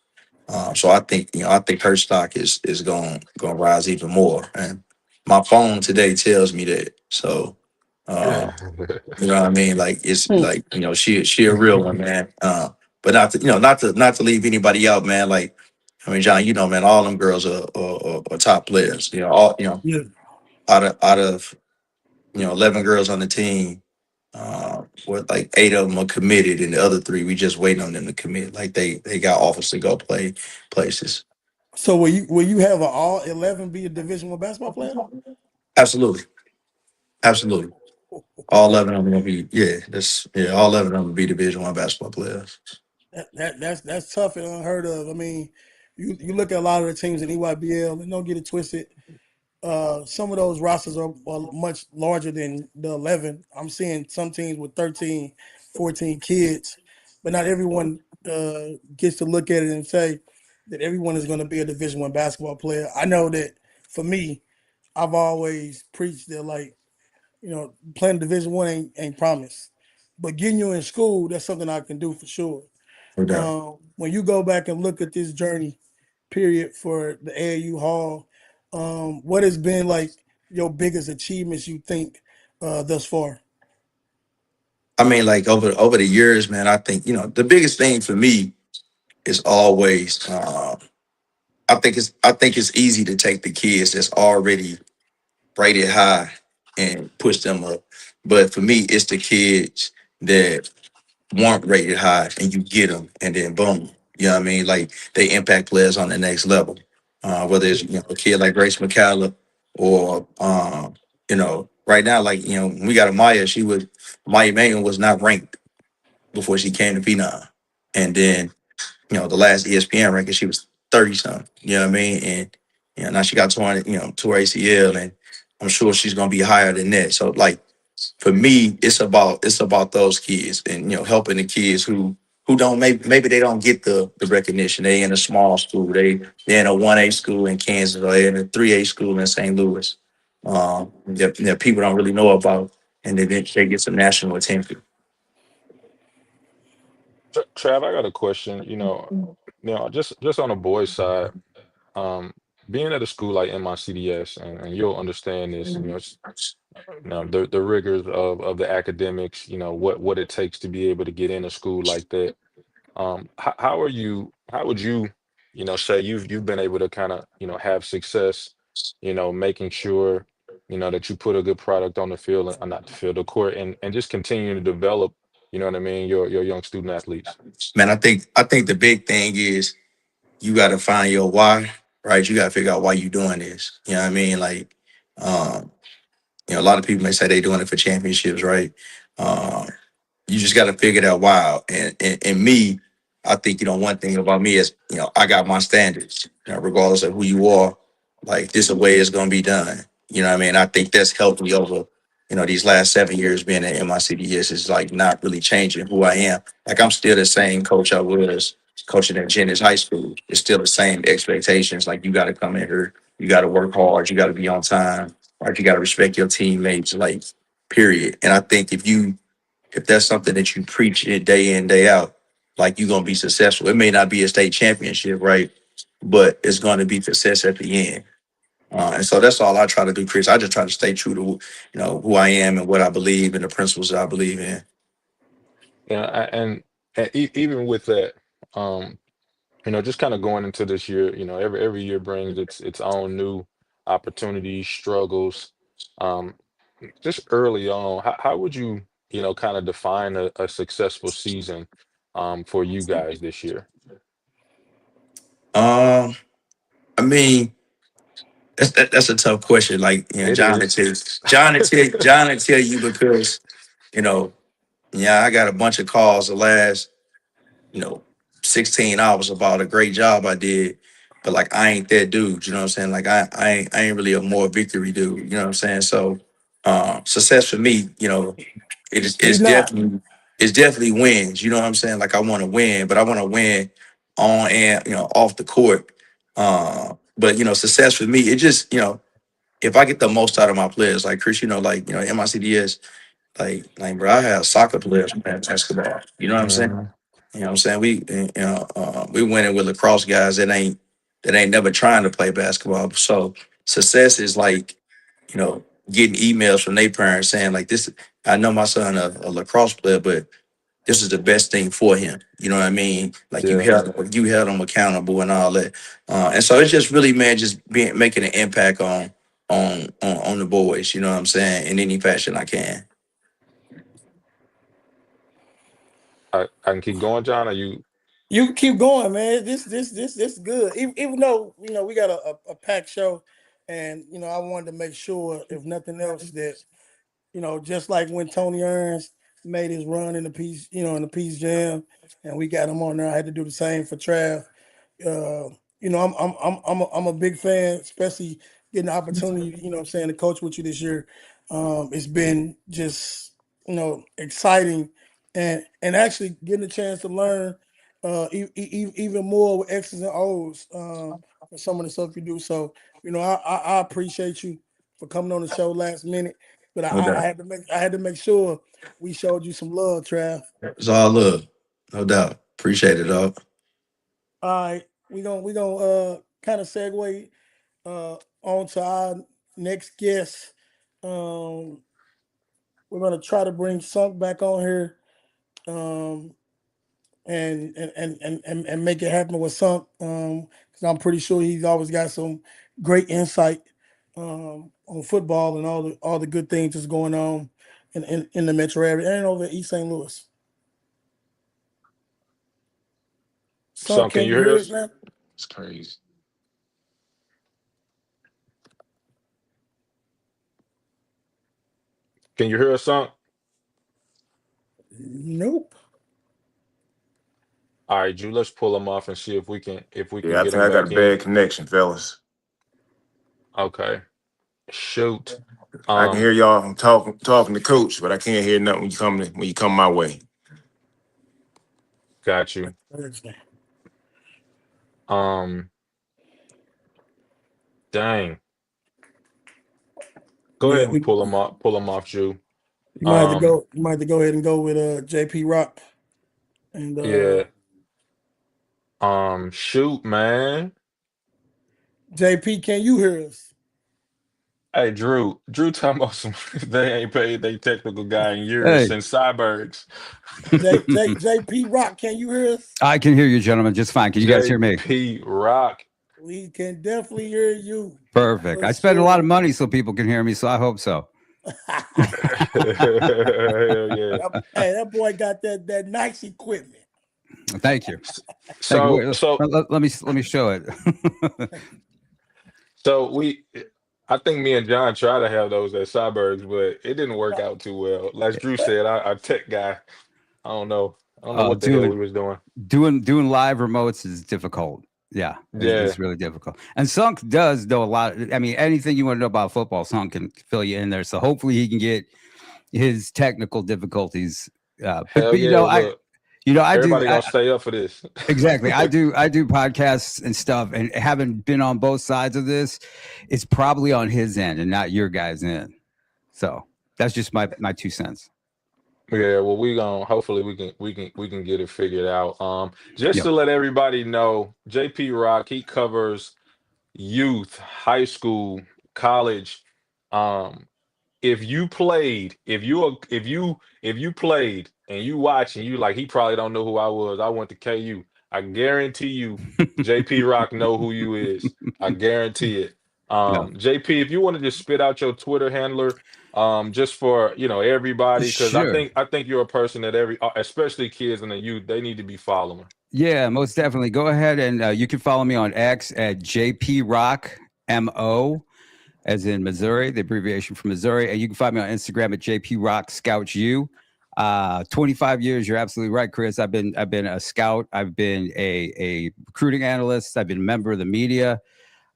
Speaker 8: So I think her stock is going to rise even more. And my phone today tells me that. So you know what I mean? Like it's like she a real one, man. But not to leave anybody out, man. Like I mean, John, man, all them girls are top players.
Speaker 1: Yeah.
Speaker 8: Out of 11 girls on the team, what like 8 of them are committed, and the other 3 we just waiting on them to commit. Like they got offers to go play places.
Speaker 1: So will you have all 11 be a Division I basketball player?
Speaker 8: Absolutely. All 11 of them will be all 11 of them will be Division I basketball players.
Speaker 1: That's tough and unheard of. I mean, you look at a lot of the teams in EYBL and don't get it twisted. Some of those rosters are much larger than the 11. I'm seeing some teams with 13, 14 kids, but not everyone gets to look at it and say that everyone is going to be a Division I basketball player. I know that for me, I've always preached that playing Division I ain't promised, but getting you in school, that's something I can do for sure.
Speaker 8: No.
Speaker 1: When you go back and look at this journey period for the AAU Hall, what has been like your biggest achievements you think thus far?
Speaker 8: I mean, like over the years, man, I think the biggest thing for me is always I think it's easy to take the kids that's already rated high and push them up. But for me, it's the kids that weren't rated high and you get them and then boom. You know what I mean? Like they impact players on the next level. Whether it's a kid like Grace McCalla or right now, like when we got Maya Manuel was not ranked before she came to P9. And then, the last ESPN ranking, she was 30 something. You know what I mean? And now she got tore ACL, and I'm sure she's gonna be higher than that. So like for me, it's about those kids and helping the kids who don't maybe they don't get the recognition. They in a small school, they in a 1A school in Kansas, or they in a 3A school in St. Louis. That people don't really know about, and then they get some national attention.
Speaker 2: Trav, I got a question. Just on the boys' side, um, being at a school like MICDS, and you'll understand this. The rigors of the academics. What it takes to be able to get in a school like that. How would you, say you've been able to kind of, have success, making sure, that you put a good product on the field, not the field, the court, and just continue to develop, you know what I mean, your young student athletes.
Speaker 8: Man, I think the big thing is you got to find your why, right? You got to figure out why you doing this. You know what I mean? Like, a lot of people may say they doing it for championships, right? Um, you just got to figure that why out. And me, I think one thing about me is I got my standards. Regardless of who you are, like this is the way it's gonna be done. You know what I mean? I think that's helped me over these last 7 years being at MICDS is like not really changing who I am. Like I'm still the same coach I was coaching at Jennings High School. It's still the same expectations. Like you got to come in here, you got to work hard, you got to be on time, right? You got to respect your teammates, like period. And I think if that's something that you preach it day in, day out, like you're gonna be successful. It may not be a state championship, right? But it's gonna be success at the end. And so that's all I try to do, Chris. I just try to stay true to, who I am and what I believe and the principles that I believe in.
Speaker 2: Yeah, even with that, um, just kind of going into this year, every year brings its own new opportunities, struggles. Um, just early on, how would you, kind of define a successful season for you guys this year?
Speaker 8: Um, I mean, that's a tough question. Like,
Speaker 2: It
Speaker 8: John would
Speaker 2: is.
Speaker 8: tell John would tell you because, you know, I got a bunch of calls the last, you know, 16 hours about a great job I did. But like I ain't that dude, you know what I'm saying? Like I ain't really a more victory dude, you know what I'm saying? So success for me,
Speaker 1: He's not.
Speaker 8: it's definitely wins, you know what I'm saying? Like I want to win, but I want to win on and off the court. But success for me, it just, if I get the most out of my players, like Chris, MICDS, like bro, I have soccer players playing basketball. You know what I'm saying?
Speaker 2: Mhm.
Speaker 8: You know what I'm saying? We winning with lacrosse guys that ain't never trying to play basketball. So success is like, getting emails from their parents saying like this. I know my son a lacrosse player, but this is the best thing for him. You know what I mean? Like
Speaker 2: Yeah.
Speaker 8: you held him accountable and all that. And so it's just really, man, just making an impact on the boys. You know what I'm saying? In any fashion I can.
Speaker 2: I can keep going, John. Are you?
Speaker 1: You can keep going, man. This good. Even though we got a packed show, and I wanted to make sure, if nothing else, that just like when Tony Ernst made his run in the Peace Jam, and we got him on there, I had to do the same for Trav. Uh, I'm a big fan, especially getting the opportunity, what I'm saying, to coach with you this year. It's been just exciting, and actually getting a chance to learn even more with X's and O's for some of the stuff you do. So I appreciate you for coming on the show last minute, but
Speaker 8: No
Speaker 1: I
Speaker 8: doubt.
Speaker 1: had to make sure we showed you some love, Trav.
Speaker 8: It's all love. No doubt. Appreciate it, dog.
Speaker 1: All right, we gonna kind of segue on to our next guest. Um, we're gonna try to bring Sunk back on here, um, and make it happen with Sunk. Because I'm pretty sure he's always got some great insight on football and all the good things that's going on in the metro area and over East St. Louis. Sunk,
Speaker 2: Son, can
Speaker 1: can
Speaker 2: you
Speaker 1: you
Speaker 2: hear
Speaker 1: hear us
Speaker 2: us?
Speaker 1: now?
Speaker 2: It's crazy. Can you hear us, son?
Speaker 1: Nope.
Speaker 2: All right, Drew, let's pull him off and see if we can
Speaker 7: Yeah, I
Speaker 2: get
Speaker 7: think
Speaker 2: him
Speaker 7: I got
Speaker 2: back
Speaker 7: a
Speaker 2: in.
Speaker 7: bad connection, fellas.
Speaker 2: Okay. Shoot.
Speaker 7: I can hear y'all. I'm talking to coach, but I can't hear nothing when you come my way.
Speaker 2: Got you. Um, Dang. Go
Speaker 1: Yeah,
Speaker 2: ahead and pull him off, Drew.
Speaker 1: you might have to
Speaker 2: Um,
Speaker 1: go. You might have to go ahead and go with JP Rock and
Speaker 2: yeah. Shoot, man.
Speaker 1: JP. Can you hear us?
Speaker 2: Hey, Drew talking about some they ain't paid their technical guy in years
Speaker 9: Hey,
Speaker 2: since Cybergs.
Speaker 1: JP Rock. Can you hear us?
Speaker 9: I can hear you, gentlemen, just fine. Can you guys hear me?
Speaker 2: JP Rock.
Speaker 1: We can definitely hear you
Speaker 9: Perfect.
Speaker 1: for
Speaker 9: I spend a lot of
Speaker 1: sure.
Speaker 9: money so people can hear me, so I hope so.
Speaker 2: Hell yeah.
Speaker 1: Hey, that boy got that nice equipment.
Speaker 9: Thank you. Thank you.
Speaker 2: So
Speaker 9: Wait,
Speaker 2: so
Speaker 9: let me show it.
Speaker 2: so I think me and John tried to have those at Cybergs, but it didn't work out too well. Like Drew said, our tech guy, I don't know. I don't know what the hell he was doing.
Speaker 9: Doing live remotes is difficult. Yeah,
Speaker 2: Yeah.
Speaker 9: it's really difficult. And Sunk does know a lot. I mean, anything you want to know about football, Sunk can fill you in there. So hopefully he can get his technical difficulties.
Speaker 2: Hell
Speaker 9: But
Speaker 2: yeah. Look,
Speaker 9: I do.
Speaker 2: everybody gonna stay up for this.
Speaker 9: Exactly. I do podcasts and stuff, and having been on both sides of this, it's probably on his end and not your guys' end. So that's just my 2 cents.
Speaker 2: Yeah, well, hopefully we can get it figured out. Just
Speaker 9: Yeah.
Speaker 2: to let everybody know, JP Rock, he covers youth, high school, college, um, if you played and you watch and you like, he probably don't know who I was. I went to KU. I guarantee you, JP Rock know who you is. I guarantee it.
Speaker 9: Yeah.
Speaker 2: JP, if you want to just spit out your Twitter handler, just for everybody, because
Speaker 9: Sure.
Speaker 2: I think you're a person that especially kids and the youth, they need to be following.
Speaker 9: Yeah, most definitely. Go ahead and you can follow me on X at JPRockMO, as in Missouri, the abbreviation for Missouri. And you can find me on Instagram at JPRockScoutU. 25 years. You're absolutely right, Chris. I've been a scout. I've been a recruiting analyst. I've been a member of the media.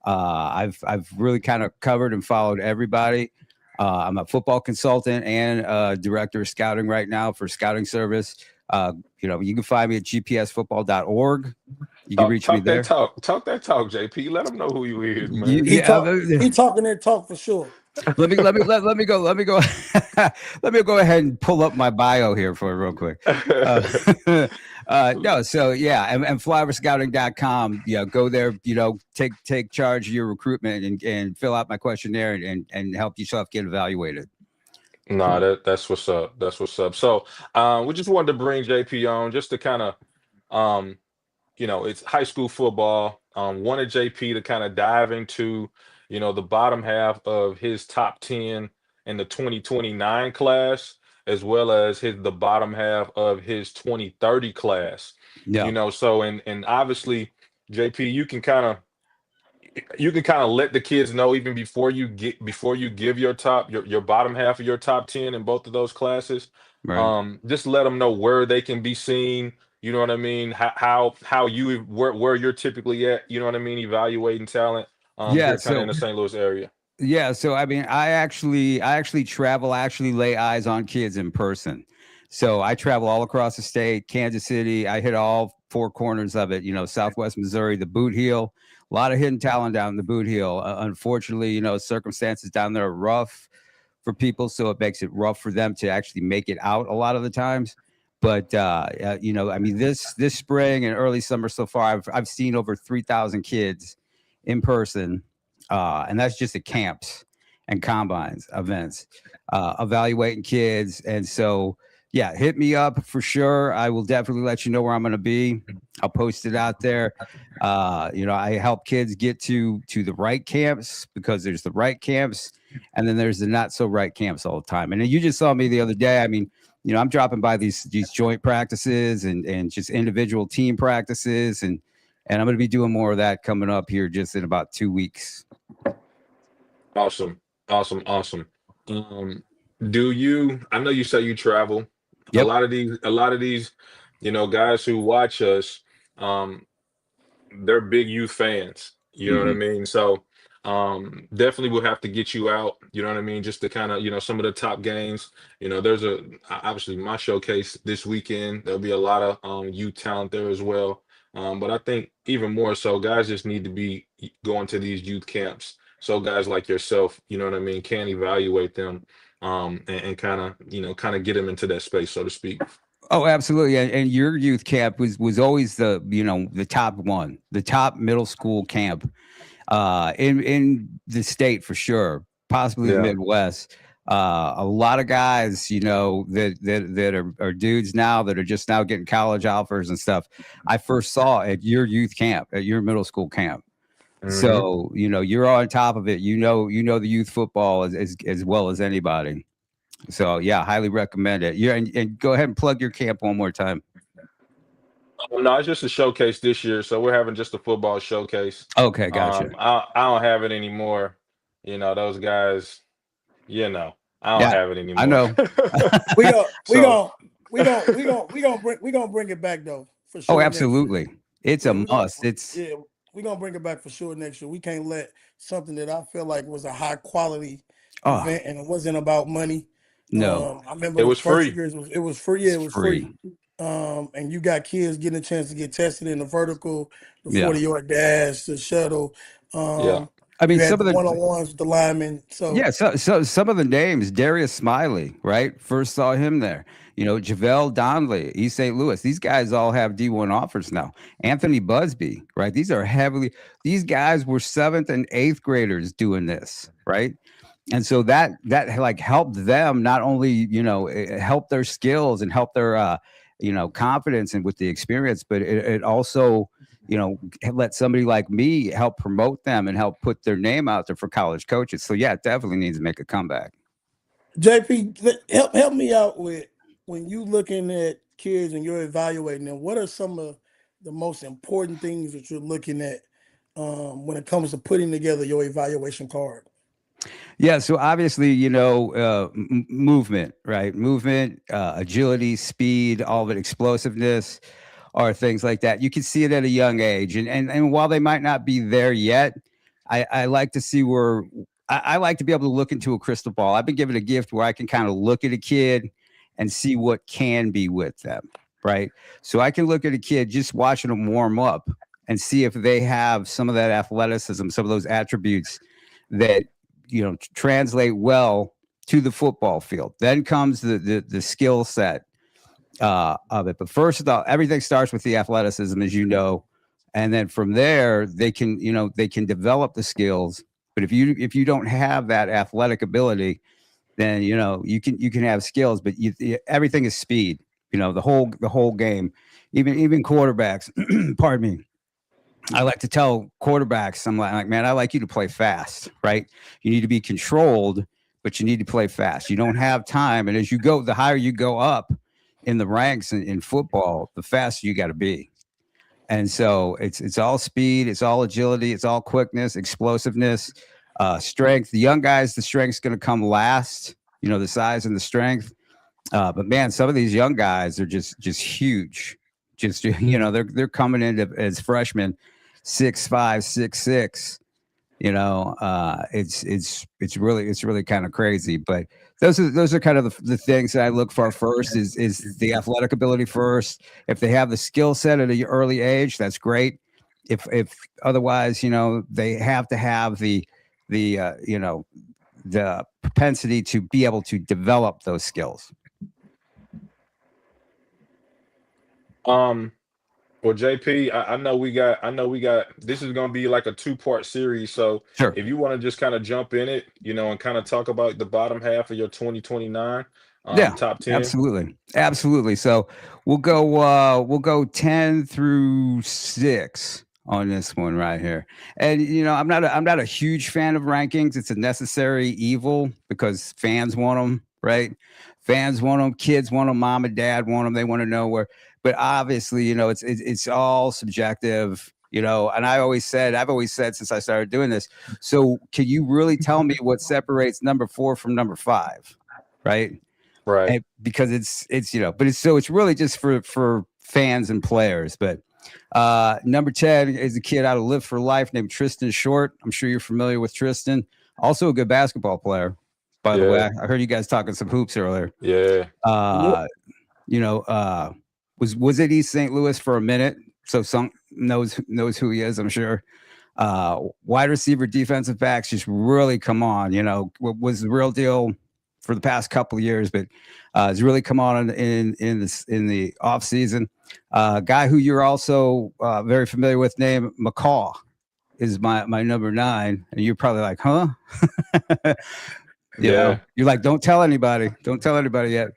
Speaker 9: I've really kind of covered and followed everybody. I'm a football consultant and director of scouting right now for Scouting Service. You can find me at gpsfootball.org. You can reach me there.
Speaker 2: Talk that talk, JP. Let them know who you is, man.
Speaker 1: He talking that talk for sure.
Speaker 9: Let me go. Let me go ahead and pull up my bio here for real quick. No, so yeah, and flyoverscouting.com. Go there. Take charge of your recruitment and fill out my questionnaire and help yourself get evaluated.
Speaker 2: No, that's what's up. That's what's up. So, we just wanted to bring JP on just to kind of, it's high school football. Wanted JP to kind of dive into, the bottom half of his top 10 in the 2029 class, as well as the bottom half of his 2030 class.
Speaker 9: Yeah.
Speaker 2: So and obviously, JP, you can kind of let the kids know even before you give your bottom half of your top 10 in both of those classes.
Speaker 9: Right.
Speaker 2: Just let them know where they can be seen. You know what I mean? How where you're typically at. You know what I mean? Evaluating talent.
Speaker 9: Yeah,
Speaker 2: Here kind of in the St. Louis area.
Speaker 9: Yeah, so I mean, I actually travel, lay eyes on kids in person. So I travel all across the state, Kansas City. I hit all four corners of it. Southwest Missouri, the Boot Heel. A lot of hidden talent down in the Boot Heel. Unfortunately, circumstances down there are rough for people, so it makes it rough for them to actually make it out a lot of the times. But I mean, this spring and early summer so far, I've seen over 3,000 kids in person, and that's just at camps and combines events, evaluating kids. And so, yeah, hit me up for sure. I will definitely let you know where I'm going to be. I'll post it out there. I help kids get to the right camps, because there's the right camps and then there's the not so right camps all the time. And you just saw me the other day. I mean, I'm dropping by these joint practices and just individual team practices, and I'm going to be doing more of that coming up here just in about 2 weeks.
Speaker 2: Awesome. I know you say you travel.
Speaker 9: Yep.
Speaker 2: A lot of these, guys who watch us, they're big youth fans. You know what I mean? So, definitely we'll have to get you out. You know what I mean? Just to kind of, some of the top games. There's obviously my showcase this weekend. There'll be a lot of youth talent there as well. But I think even more so, guys just need to be going to these youth camps. So guys like yourself, you know what I mean, can evaluate them, and kind of get them into that space, so to speak.
Speaker 9: Oh, absolutely. And your youth camp was always the top one, the top middle school camp in the state for sure, possibly the Midwest. A lot of guys, that are dudes now that are just now getting college offers and stuff, I first saw at your youth camp, at your middle school camp. Mm-hmm. So, you're on top of it. The youth football as well as anybody. So, yeah, highly recommend it. Yeah, and go ahead and plug your camp one more time.
Speaker 2: No, it's just a showcase this year. So we're having just a football showcase.
Speaker 9: Okay, gotcha.
Speaker 2: I don't have it anymore. Those guys, I don't have it anymore.
Speaker 9: I know.
Speaker 1: we gonna bring it back though, for sure.
Speaker 9: Oh, absolutely. It's a must.
Speaker 1: We're gonna bring it back for sure next year. We can't let something that I feel like was a high quality event and it wasn't about money.
Speaker 9: No,
Speaker 2: I remember it was free.
Speaker 1: It was free. Yeah, it was free. And you got kids getting a chance to get tested in the vertical, the 40-yard dash, the shuttle.
Speaker 9: I mean, some of the
Speaker 1: one-on-ones with the linemen. So
Speaker 9: some of the names, Darius Smiley, right? First saw him there. JaVale Donnelly, East St. Louis. These guys all have D1 offers now. Anthony Busby, right? These guys were 7th and 8th graders doing this, right? And so that like helped them not only, it helped their skills and helped their, confidence and with the experience, but it also, let somebody like me help promote them and help put their name out there for college coaches. So yeah, it definitely needs to make a comeback.
Speaker 1: JP, help me out with, when you looking at kids and you're evaluating them, what are some of the most important things that you're looking at when it comes to putting together your evaluation card?
Speaker 9: Yeah, so obviously, movement, right? Movement, agility, speed, all of it, explosiveness, or things like that. You can see it at a young age. And while they might not be there yet, I like to see where I like to be able to look into a crystal ball. I've been given a gift where I can kind of look at a kid and see what can be with them, right? So I can look at a kid just watching them warm up and see if they have some of that athleticism, some of those attributes that, translate well to the football field. Then comes the skill set of it. But first of all, everything starts with the athleticism, as you know, and then from there they can develop the skills. But if you don't have that athletic ability, then you can have skills, but everything is speed. The whole game, even quarterbacks. Pardon me. I like to tell quarterbacks, I'm like, man, I like you to play fast, right? You need to be controlled, but you need to play fast. You don't have time, and as you go, the higher you go up in the ranks in football, the faster you got to be. And so it's all speed, it's all agility, it's all quickness, explosiveness. Strength. The young guys, the strength's going to come last, the size and the strength. But man, some of these young guys are just huge. They're coming in as freshmen, 6'5", 6'6". It's really kind of crazy. But those are kind of the things that I look for first is the athletic ability first. If they have the skill set at an early age, that's great. If otherwise, they have to have the propensity to be able to develop those skills.
Speaker 2: Well, JP, I know we got. This is going to be like a 2-part series. So
Speaker 9: Sure.
Speaker 2: if you want to just kind of jump in it, and kind of talk about the bottom half of your 2029 top 10.
Speaker 9: Absolutely. So we'll go 10 through 6 on this one right here. And I'm not a huge fan of rankings. It's a necessary evil because fans want them, right? Fans want them, kids want them, mom and dad want them. They want to know where. But obviously, it's all subjective, and I've always said since I started doing this. So can you really tell me what separates number 4 from number 5? Right.
Speaker 2: Right.
Speaker 9: And because it's really just for fans and players. But number 10 is a kid out of Live for Life named Tristan Short. I'm sure you're familiar with Tristan. Also a good basketball player, by the way. I heard you guys talking some hoops earlier.
Speaker 2: Yeah.
Speaker 9: Was at East St. Louis for a minute, so some knows who he is, I'm sure. Wide receiver, defensive backs just really come on. Was the real deal for the past couple of years, but has really come on in the off season. Guy who you're also very familiar with, named McCaw, is my number 9, and you're probably like, huh? You're like, don't tell anybody yet.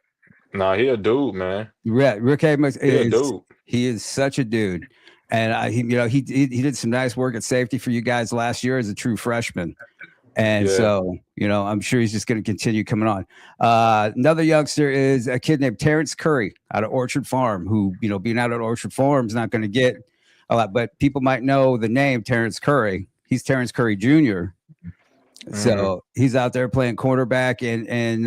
Speaker 2: Nah, he a dude, man.
Speaker 9: Rick Amos
Speaker 2: is a dude.
Speaker 9: He is such a dude, and he did some nice work at safety for you guys last year as a true freshman, and so I'm sure he's just going to continue coming on. Another youngster is a kid named Terrence Curry out of Orchard Farm, who being out at Orchard Farm is not going to get a lot, but people might know the name Terrence Curry. He's Terrence Curry Jr. So he's out there playing quarterback and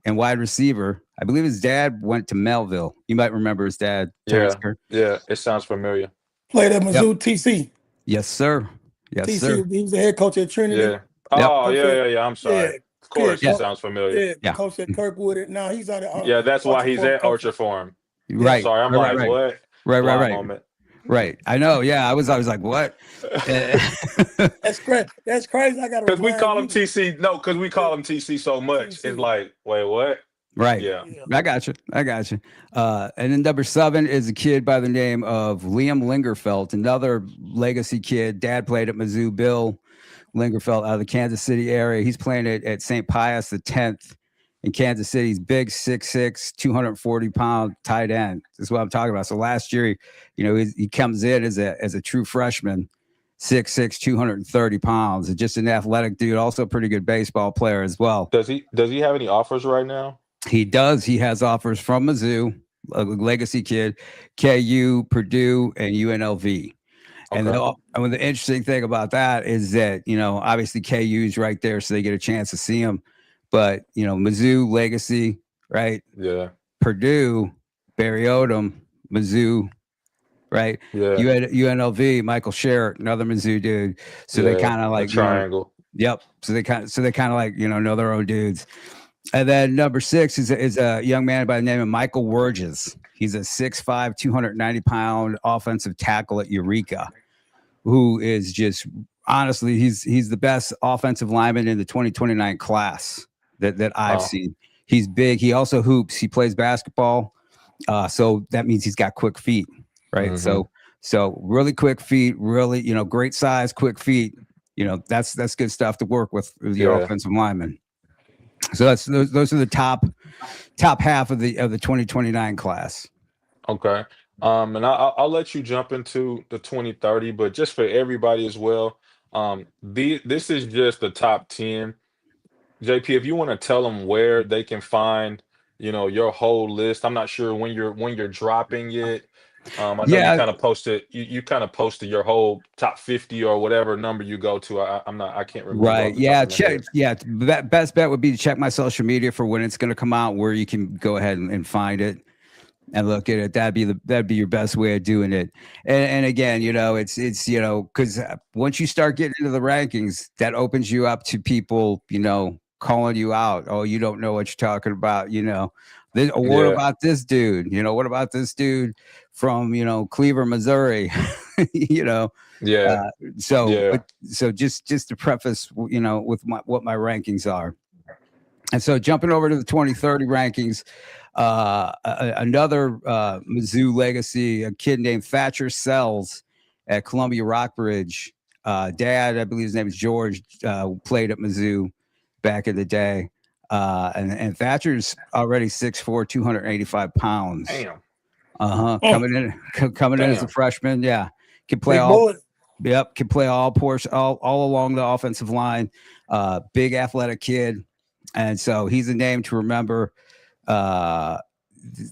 Speaker 9: wide receiver. I believe his dad went to Melville. You might remember his dad.
Speaker 2: Yeah, it sounds familiar.
Speaker 1: Played at Mizzou TC.
Speaker 9: Yes, sir.
Speaker 1: TC, sir. He was the head coach at Trinity.
Speaker 2: Yeah. Oh, yeah. I'm sorry.
Speaker 1: Yeah.
Speaker 2: Of course, it sounds familiar.
Speaker 1: Yeah. Coach at Kirkwood. Now he's out of
Speaker 2: yeah, that's why he's at Orchard Farm.
Speaker 9: Right.
Speaker 2: Sorry, I'm
Speaker 9: right.
Speaker 2: What?
Speaker 9: Right.
Speaker 2: Moment.
Speaker 9: Right. I know. Yeah, I was like, what?
Speaker 1: That's crazy. That's crazy. I got to
Speaker 2: because we call him TC. No, because we call him TC so much. TC. It's like, wait, what?
Speaker 9: Right.
Speaker 2: Yeah.
Speaker 9: I got you. And then number 7 is a kid by the name of Liam Lingerfeld, another legacy kid. Dad played at Mizzou. Bill Lingerfeld out of the Kansas City area. He's playing at St. Pius X in Kansas City. He's big, 6'6", 240-pound tight end. This is what I'm talking about. So last year, he comes in as a true freshman, 6'6", 230 pounds. Just an athletic dude, also a pretty good baseball player as well.
Speaker 2: Does he have any offers right now?
Speaker 9: He does. He has offers from Mizzou, a legacy kid, KU, Purdue, and UNLV. And the interesting thing about that is that, obviously KU's right there, so they get a chance to see him. But, Mizzou, legacy, right?
Speaker 2: Yeah.
Speaker 9: Purdue, Barry Odom, Mizzou, right?
Speaker 2: Yeah.
Speaker 9: UNLV, Michael Sherritt, another Mizzou dude. So they kind of like
Speaker 2: triangle.
Speaker 9: Yep. So they kind of like, know their own dudes. And then number 6 is a young man by the name of Michael Wurges. He's a 6'5", 290-pound offensive tackle at Eureka, who is just honestly, he's the best offensive lineman in the 2029 class that I've seen. He's big. He also hoops. He plays basketball. So that means he's got quick feet, right?
Speaker 2: Mm-hmm.
Speaker 9: So really quick feet, really, great size, quick feet. That's good stuff to work with your offensive lineman. So those are the top half of the 2029 class.
Speaker 2: Okay. And I'll let you jump into the 2030, but just for everybody as well, this is just the top 10. JP, if you want to tell them where they can find, your whole list. I'm not sure when you're dropping it. I know you kind of posted you kind of posted your whole top 50 or whatever number you go to. I can't remember.
Speaker 9: Right. Yeah. Check. Yeah. Best bet would be to check my social media for when it's going to come out, where you can go ahead and find it and look at it. That'd be your best way of doing it. And again, it's because once you start getting into the rankings, that opens you up to people, calling you out. Oh, you don't know what you're talking about. What about this dude? What about this dude from, Cleaver, Missouri? So just to preface, with what my rankings are. And so jumping over to the 2030 rankings, another Mizzou legacy, a kid named Thatcher Sells at Columbia Rockbridge. Dad, I believe his name is George, played at Mizzou back in the day. And Thatcher's already 6'4", 285 pounds.
Speaker 2: Damn.
Speaker 9: Coming in as a freshman. Yeah. Can play can play all along the offensive line. Big athletic kid. And so he's a name to remember.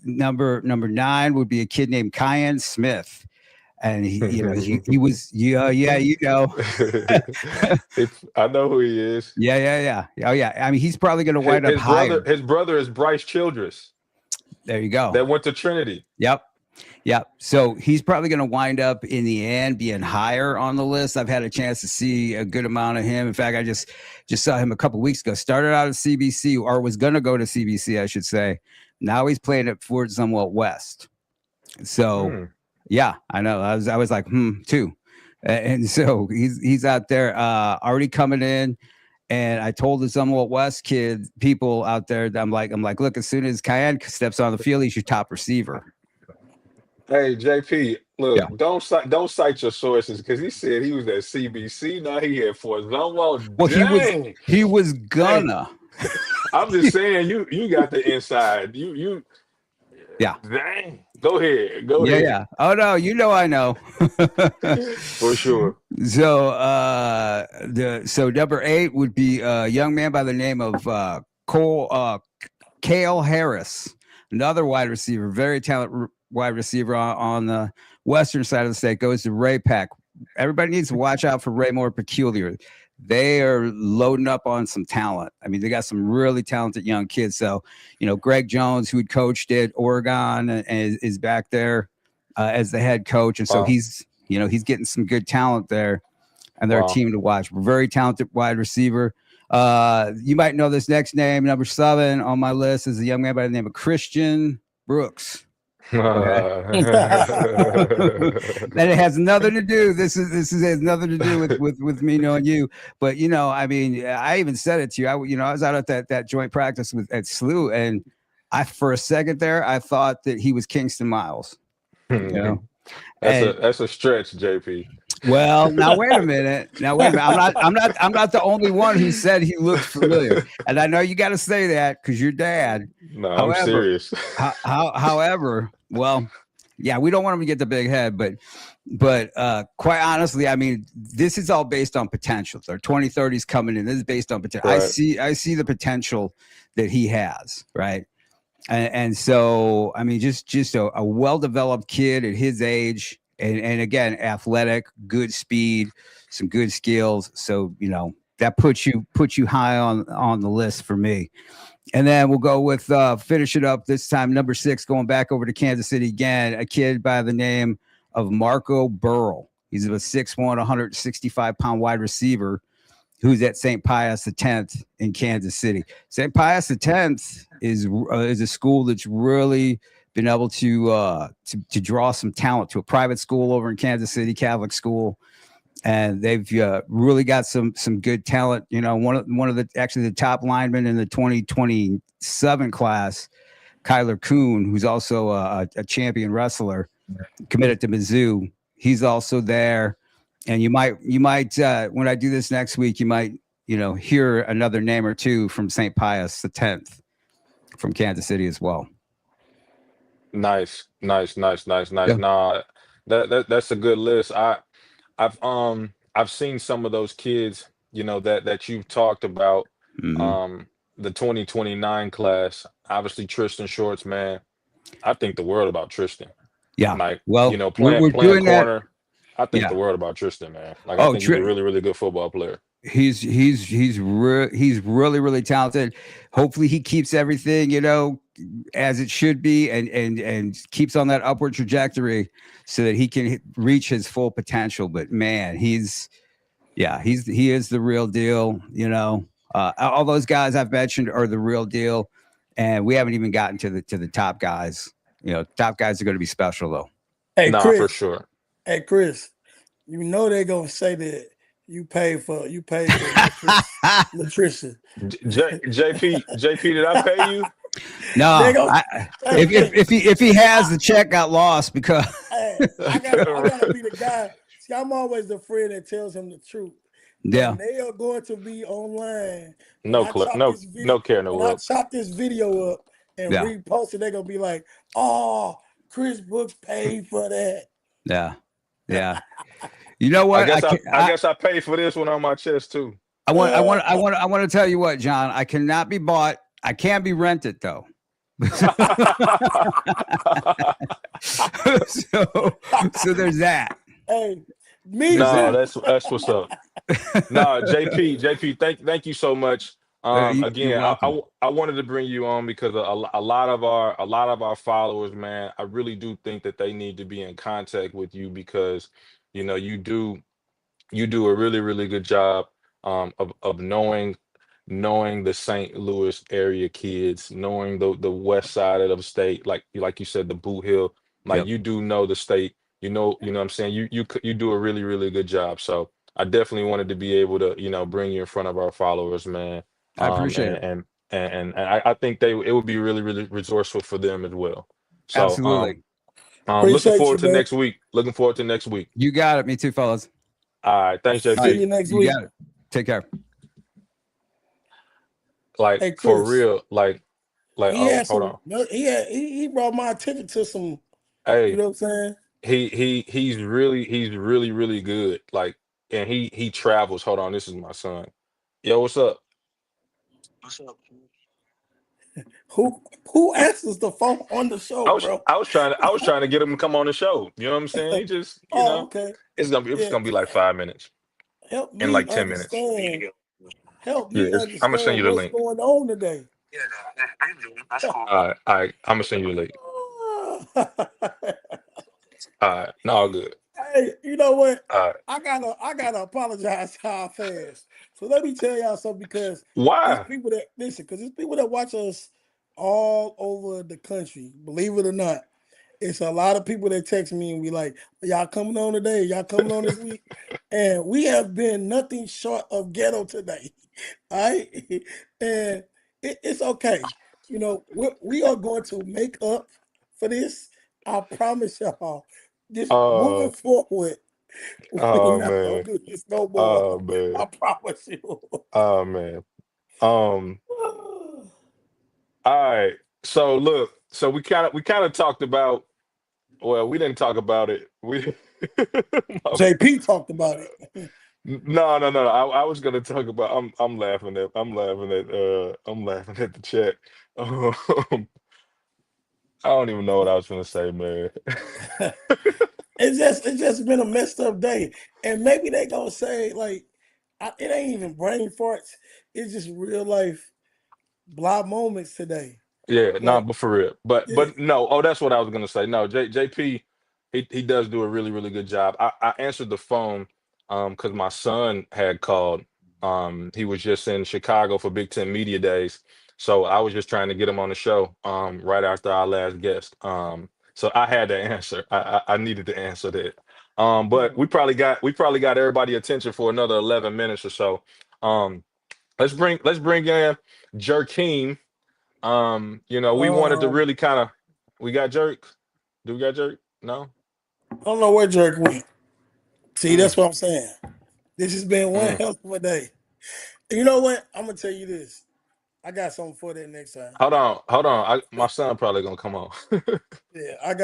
Speaker 9: Number 9 would be a kid named Kyan Smith. And he was,
Speaker 2: I know who he is.
Speaker 9: Yeah. Oh yeah. I mean, he's probably going to wind up higher.
Speaker 2: His brother is Bryce Childress.
Speaker 9: There you go.
Speaker 2: That went to Trinity.
Speaker 9: Yep. So he's probably going to wind up in the end being higher on the list. I've had a chance to see a good amount of him. In fact, I just saw him a couple weeks ago. Started out at CBC, or was going to go to CBC, I should say. Now he's playing at Fort Zumwalt West. So. Yeah, I know. I was like, too. And so he's out there already coming in. And I told the Zumwalt West people out there that I'm like, look, as soon as Kyan steps on the field, he's your top receiver.
Speaker 2: Hey, JP, look, don't cite your sources, because he said he was at CBC. Now he had Fort Zumwalt.
Speaker 9: Well, he was gonna.
Speaker 2: Hey, I'm just saying, you got the inside. You.
Speaker 9: Yeah.
Speaker 2: Dang. Go ahead.
Speaker 9: Yeah. Oh no, I know.
Speaker 2: For sure.
Speaker 9: So so number 8 would be a young man by the name of Cale Harris, another wide receiver, very talented wide receiver on the western side of the state. Goes to Ray Pack. Everybody needs to watch out for Raymore Peculiar. They are loading up on some talent. I mean, they got some really talented young kids. So, Greg Jones, who had coached at Oregon, is back there as the head coach. And so he's getting some good talent there, and they're a team to watch. We're very talented wide receiver. You might know this next name. Number 7 on my list is a young man by the name of Christian Brooks. And it has nothing to do. This has nothing to do with me knowing you. But I mean, I even said it to you. I was out at that joint practice at SLU, and for a second there, I thought that he was Kingston Miles. You know,
Speaker 2: that's a stretch, JP.
Speaker 9: Well, now wait a minute. I'm not the only one who said he looked familiar, and I know you got to say that because your dad.
Speaker 2: No, I'm serious.
Speaker 9: However, well, yeah, we don't want him to get the big head, but quite honestly, I mean, this is all based on potential. Their 2030s coming in. This is based on potential.
Speaker 2: Right.
Speaker 9: I see the potential that he has, right? And so, I mean, just a well-developed kid at his age. And again, athletic, good speed, some good skills. So, you know, that puts you high on the list for me. And then we'll go with finish it up this time, number 6, going back over to Kansas City again, a kid by the name of Marco Burrell. He's a 6'1", 165-pound wide receiver who's at St. Pius X in Kansas City. St. Pius X is a school that's really been able to draw some talent, to a private school over in Kansas City, Catholic school, and they've really got some good talent. You know, one of the top linemen in the 2027 class, Kyler Kuhn, who's also a champion wrestler, committed to Mizzou. He's also there, and you might when I do this next week, you might hear another name or two from St. Pius X from Kansas City as well.
Speaker 2: Nice.
Speaker 9: Yeah.
Speaker 2: Nah, that's a good list. I've seen some of those kids, that you've talked about.
Speaker 9: Mm-hmm.
Speaker 2: The 2029 class, obviously Tristan Shorts, man. I think the world about Tristan.
Speaker 9: Yeah.
Speaker 2: Like,
Speaker 9: well,
Speaker 2: playing
Speaker 9: doing
Speaker 2: corner.
Speaker 9: that.
Speaker 2: I think the world about Tristan, man. Like, I think he's a really, really good football player.
Speaker 9: He's really, really talented. Hopefully he keeps everything, as it should be, and keeps on that upward trajectory so that he can reach his full potential. But man, he is the real deal. All those guys I've mentioned are the real deal, and we haven't even gotten to the top guys. Top guys are going to be special though.
Speaker 1: Hey, Chris,
Speaker 2: for sure.
Speaker 1: Hey, Chris, they're gonna say that you paid for nutrition.
Speaker 2: JP, did I pay you?
Speaker 9: No. If he has, the check got lost because
Speaker 1: I gotta be the guy. See, I'm always the friend that tells him the truth.
Speaker 9: Yeah.
Speaker 1: And they are going to be online.
Speaker 2: No care, no
Speaker 1: I'll chop this video up and repost it. They're gonna be like, "Oh, Chris Brooks paid for that."
Speaker 9: Yeah. You know what?
Speaker 2: I guess I paid for this one on my chest too.
Speaker 9: I want to tell you what, John. I cannot be bought. I can be rented though. So there's that.
Speaker 1: Hey,
Speaker 2: that's what's up. No, JP, thank you so much. Again, I wanted to bring you on because a lot of our followers, man, I really do think that they need to be in contact with you because you do a really, really good job of knowing the St. Louis area kids, knowing the west side of the state, like you said, the Boot Hill, you do know the state, you know what I'm saying? You do a really, really good job. So I definitely wanted to be able to, bring you in front of our followers, man.
Speaker 9: I appreciate it.
Speaker 2: And I think it would be really, really resourceful for them as well. So
Speaker 9: absolutely.
Speaker 2: Looking forward to next week.
Speaker 9: You got it. Me too, fellas.
Speaker 2: All right. Thanks, JP.
Speaker 1: See you next week.
Speaker 9: Got it. Take care.
Speaker 2: Like, hey, for real, like hold on.
Speaker 1: He brought my attention to some.
Speaker 2: Hey,
Speaker 1: you know what I'm saying?
Speaker 2: He's really, really good. Like, and he travels. Hold on, this is my son. Yo, what's up?
Speaker 10: What's up?
Speaker 1: Who answers the phone on the show, bro?
Speaker 2: I was trying to get him to come on the show. You know what I'm saying? He just,
Speaker 1: okay.
Speaker 2: It's gonna be like 5 minutes.
Speaker 1: Help me
Speaker 2: in like 10 minutes.
Speaker 1: Help me understand
Speaker 2: I'm gonna send you the link.
Speaker 1: What's going on today?
Speaker 10: Yeah, that's cool.
Speaker 2: All right, I'm gonna send you the link. All right, no, all good.
Speaker 1: Hey, you know what?
Speaker 2: All right.
Speaker 1: I gotta apologize how fast. So let me tell y'all something because
Speaker 2: why?
Speaker 1: There's people that watch us all over the country. Believe it or not, it's a lot of people that text me and be like, "Y'all coming on today? Y'all coming on this week?" And we have been nothing short of ghetto today. All right, and it's okay. You know, we are going to make up for this. I promise y'all. Just moving
Speaker 2: Oh,
Speaker 1: forward, we
Speaker 2: oh
Speaker 1: not gonna
Speaker 2: man.
Speaker 1: do this no more.
Speaker 2: Oh man.
Speaker 1: I promise you.
Speaker 2: Oh man. Um, all right. So look, so we kind of talked about, well, we didn't talk about it. We
Speaker 1: JP talked about it.
Speaker 2: no, no, no. I was gonna talk about. I'm laughing at the chat. Um, I don't even know what I was gonna say, man.
Speaker 1: It's just been a messed up day, and maybe they gonna say like, it ain't even brain farts. It's just real life blah moments today.
Speaker 2: Yeah, no,
Speaker 1: Like,
Speaker 2: but for real. But
Speaker 1: yeah,
Speaker 2: but no, oh, that's what I was gonna say. No, JP, he does do a really, really good job. I answered the phone because my son had called. He was just in Chicago for Big Ten Media Days. So I was just trying to get him on the show right after our last guest. So I had to answer. I needed to answer that. But we probably got everybody attention for another 11 minutes or so. Um, let's bring in Jerkeem. We wanted to
Speaker 1: um,
Speaker 2: really we got Jerk. Do we got Jerk? No.
Speaker 1: I don't know where Jerk went. See,
Speaker 2: Mm,
Speaker 1: that's what I'm saying. This has been one
Speaker 2: mm.
Speaker 1: hell of a day. And you know what? I'm gonna tell you this. I got something for that next time.
Speaker 2: Hold on. My son probably gonna come on.
Speaker 1: Yeah, I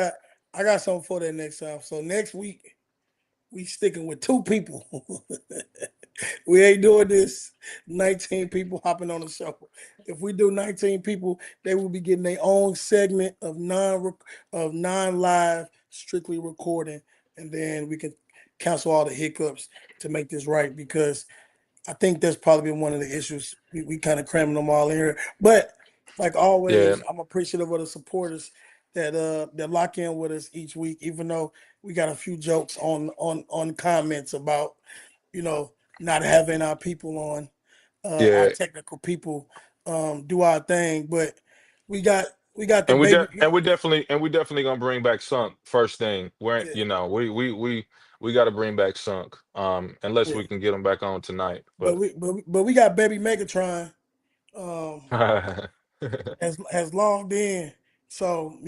Speaker 1: got something for that next time. So next week we sticking with 2 people. We ain't doing this 19 people hopping on the show. If we do 19 people, they will be getting their own segment of non-live, strictly recording, and then we can cancel all the hiccups to make this right because I think that's probably been one of the issues. We kind of cramming them all in here. But like
Speaker 2: Yeah,
Speaker 1: always, I'm appreciative of the supporters that lock in with us each week, even though we got a few jokes on comments about, you know, not having our people on, our
Speaker 2: yeah.
Speaker 1: technical people do our thing. But we got we got the
Speaker 2: And we
Speaker 1: baby.
Speaker 2: de- and we definitely gonna bring back Sunk first thing. We're
Speaker 1: Yeah,
Speaker 2: we got to bring back Sunk. Unless
Speaker 1: yeah.
Speaker 2: we can get him back on tonight.
Speaker 1: But we got baby Megatron. Um, has logged in. So,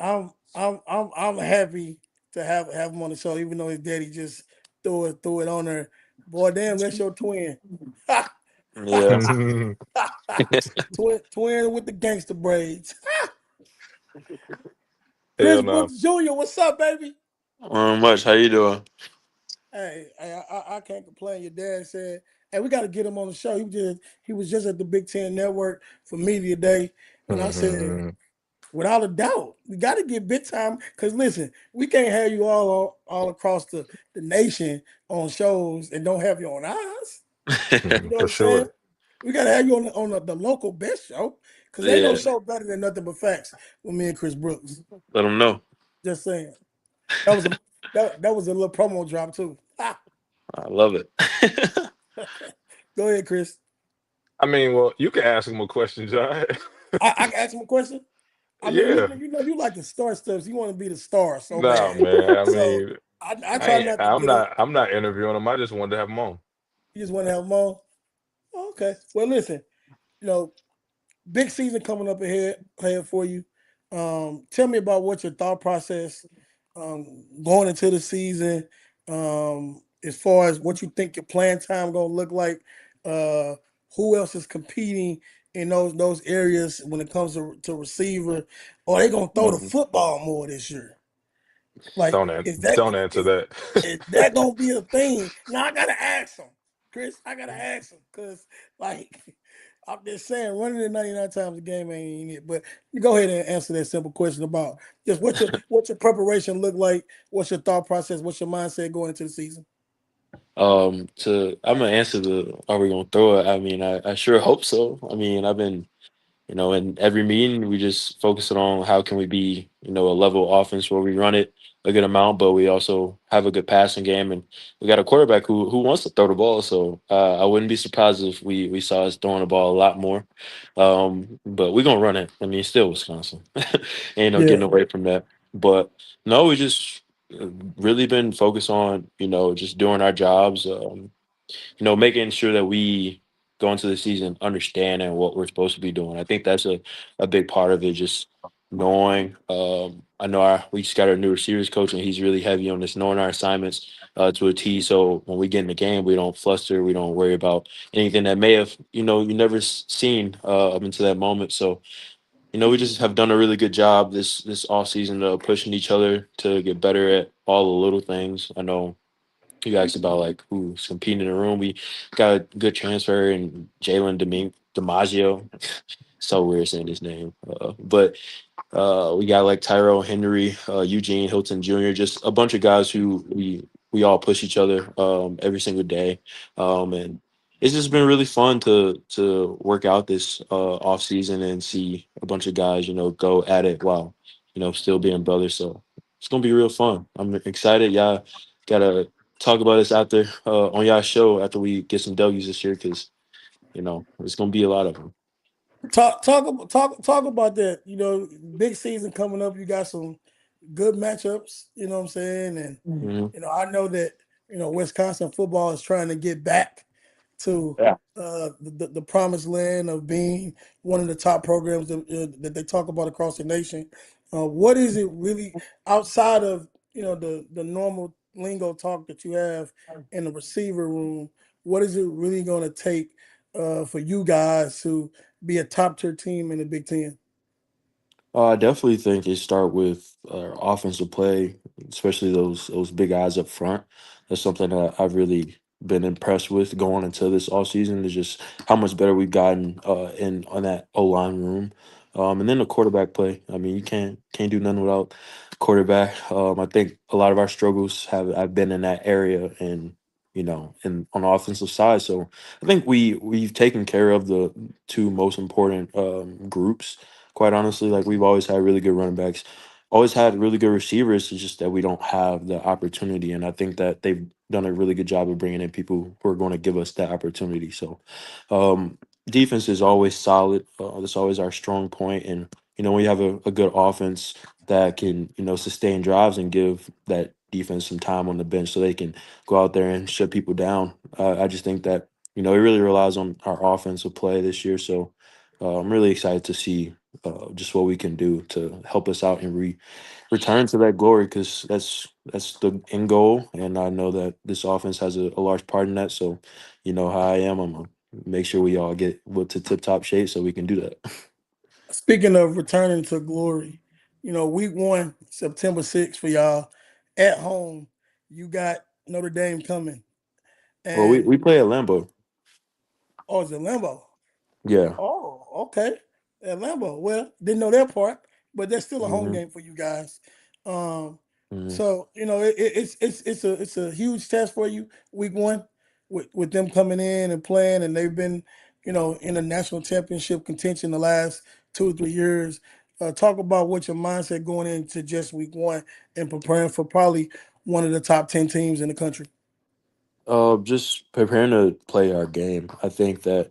Speaker 1: I'm happy to have him on the show, even though his daddy just threw it on there. Boy, damn, that's your twin.
Speaker 11: Yeah.
Speaker 1: Twin with the gangster braids. Chris
Speaker 2: Hell no.
Speaker 1: Brooks Jr., what's up, baby?
Speaker 11: Much. How you doing?
Speaker 1: Hey, I can't complain. Your dad said, "Hey, we got to get him on the show." He was just at the Big Ten Network for Media Day, and I said,
Speaker 2: Mhm.
Speaker 1: without a doubt, we got to get big time. Because listen, we can't have you all across the nation on shows and don't have you on ours. You know what
Speaker 2: For
Speaker 1: I'm saying?
Speaker 2: sure.
Speaker 1: We got to have you on the local best show. Because ain't no
Speaker 11: Yeah.
Speaker 1: show better than Nothing But Facts with me and Chris Brooks.
Speaker 11: Let them know.
Speaker 1: Just saying. That was a that was a little promo drop too.
Speaker 11: I love it.
Speaker 1: Go ahead, Chris.
Speaker 2: I mean, well, you can ask him a question, John.
Speaker 1: I can ask him a question. I mean,
Speaker 2: Yeah.
Speaker 1: you like the star stuff. So you want to be the star so
Speaker 2: Nah,
Speaker 1: bad.
Speaker 2: man. I
Speaker 1: So
Speaker 2: mean,
Speaker 1: I try not to
Speaker 2: I'm
Speaker 1: get up.
Speaker 2: not interviewing him. I just wanted to have him on.
Speaker 1: You just want to have them on. Okay. Well, listen. You know, big season coming up ahead for you. Tell me about what your thought process going into the season, as far as what you think your playing time gonna look like. Uh, who else is competing in those areas when it comes to receiver? Or they gonna throw the
Speaker 11: Mhm.
Speaker 1: football more this year? Like,
Speaker 2: Don't an-
Speaker 1: is that
Speaker 2: don't answer
Speaker 1: is,
Speaker 2: that.
Speaker 1: is that gonna be a thing? Now I gotta ask them, Chris. I gotta ask them because, like, I'm just saying, running it 99 times a game ain't it. But you go ahead and answer that simple question about just what your preparation look like. What's your thought process? What's your mindset going into the season?
Speaker 11: I'm gonna answer the are we gonna throw it? I mean, I sure hope so. I mean, I've been, in every meeting we just focus on how can we be, a level offense where we run it a good amount, but we also have a good passing game, and we got a quarterback who wants to throw the ball. So I wouldn't be surprised if we saw us throwing the ball a lot more. But we're gonna run it. I mean, it's still Wisconsin, ain't no
Speaker 1: Yeah,
Speaker 11: getting away from that. But no, we just really been focused on, just doing our jobs. Making sure that we go into the season understanding what we're supposed to be doing. I think that's a big part of it, just knowing. I know we just got our new receivers coach, and he's really heavy on this, knowing our assignments to a T. So when we get in the game, we don't fluster, we don't worry about anything that may have, you never seen up until that moment. So we just have done a really good job this off season of pushing each other to get better at all the little things. I know you asked about like who's competing in the room. We got a good transfer in Jalen DiMaggio. So weird saying his name, but we got like Tyrell Henry, Eugene Hilton Jr., just a bunch of guys who we all push each other every single day, and it's just been really fun to work out this off season and see a bunch of guys, go at it while still being brothers. So it's gonna be real fun. I'm excited. Y'all gotta talk about this after on y'all show after we get some W's this year because it's gonna be a lot of them.
Speaker 1: Talk about that. Big season coming up. You got some good matchups. You know what I'm saying? And
Speaker 11: Mhm.
Speaker 1: I know that Wisconsin football is trying to get back to
Speaker 11: Yeah.
Speaker 1: the promised land of being one of the top programs that they talk about across the nation. What is it really outside of the normal lingo talk that you have in the receiver room? What is it really going to take for you guys to be a top tier team in the Big Ten?
Speaker 11: I definitely think it start with offensive play, especially those big guys up front. That's something that I've really been impressed with going into this all season is just how much better we've gotten in on that O line room, and then the quarterback play. I mean, you can't do nothing without quarterback. I think a lot of our struggles have been in that area, and and on the offensive side. So I think we've taken care of the two most important groups, quite honestly. Like we've always had really good running backs, always had really good receivers. It's just that we don't have the opportunity, and I think that they've done a really good job of bringing in people who are going to give us that opportunity. So, defense is always solid. That's always our strong point, and when you have a good offense that can sustain drives and give that defense some time on the bench so they can go out there and shut people down. I just think that it really relies on our offensive play this year. So I'm really excited to see just what we can do to help us out and return to that glory because that's the end goal. And I know that this offense has a large part in that. So you know how I am. I'm gonna make sure we all get to tip top shape so we can do that.
Speaker 1: Speaking of returning to glory, week 1, September 6th for y'all at home. You got Notre Dame coming,
Speaker 11: Well, we
Speaker 1: and
Speaker 11: we play at Lambeau.
Speaker 1: it's a Lambeau.
Speaker 11: Yeah.
Speaker 1: Oh, okay. At Lambeau. Well, didn't know that part, but that's still a home
Speaker 11: hmm
Speaker 1: game for you guys. Um,
Speaker 11: hmm
Speaker 1: so it's a huge test for you week 1 with them coming in and playing, and they've been in the national championship contention the last 2 or 3 years. Talk about what your mindset going into just week 1 and preparing for probably one of the top 10 teams in the country.
Speaker 11: Just preparing to play our game. I think that,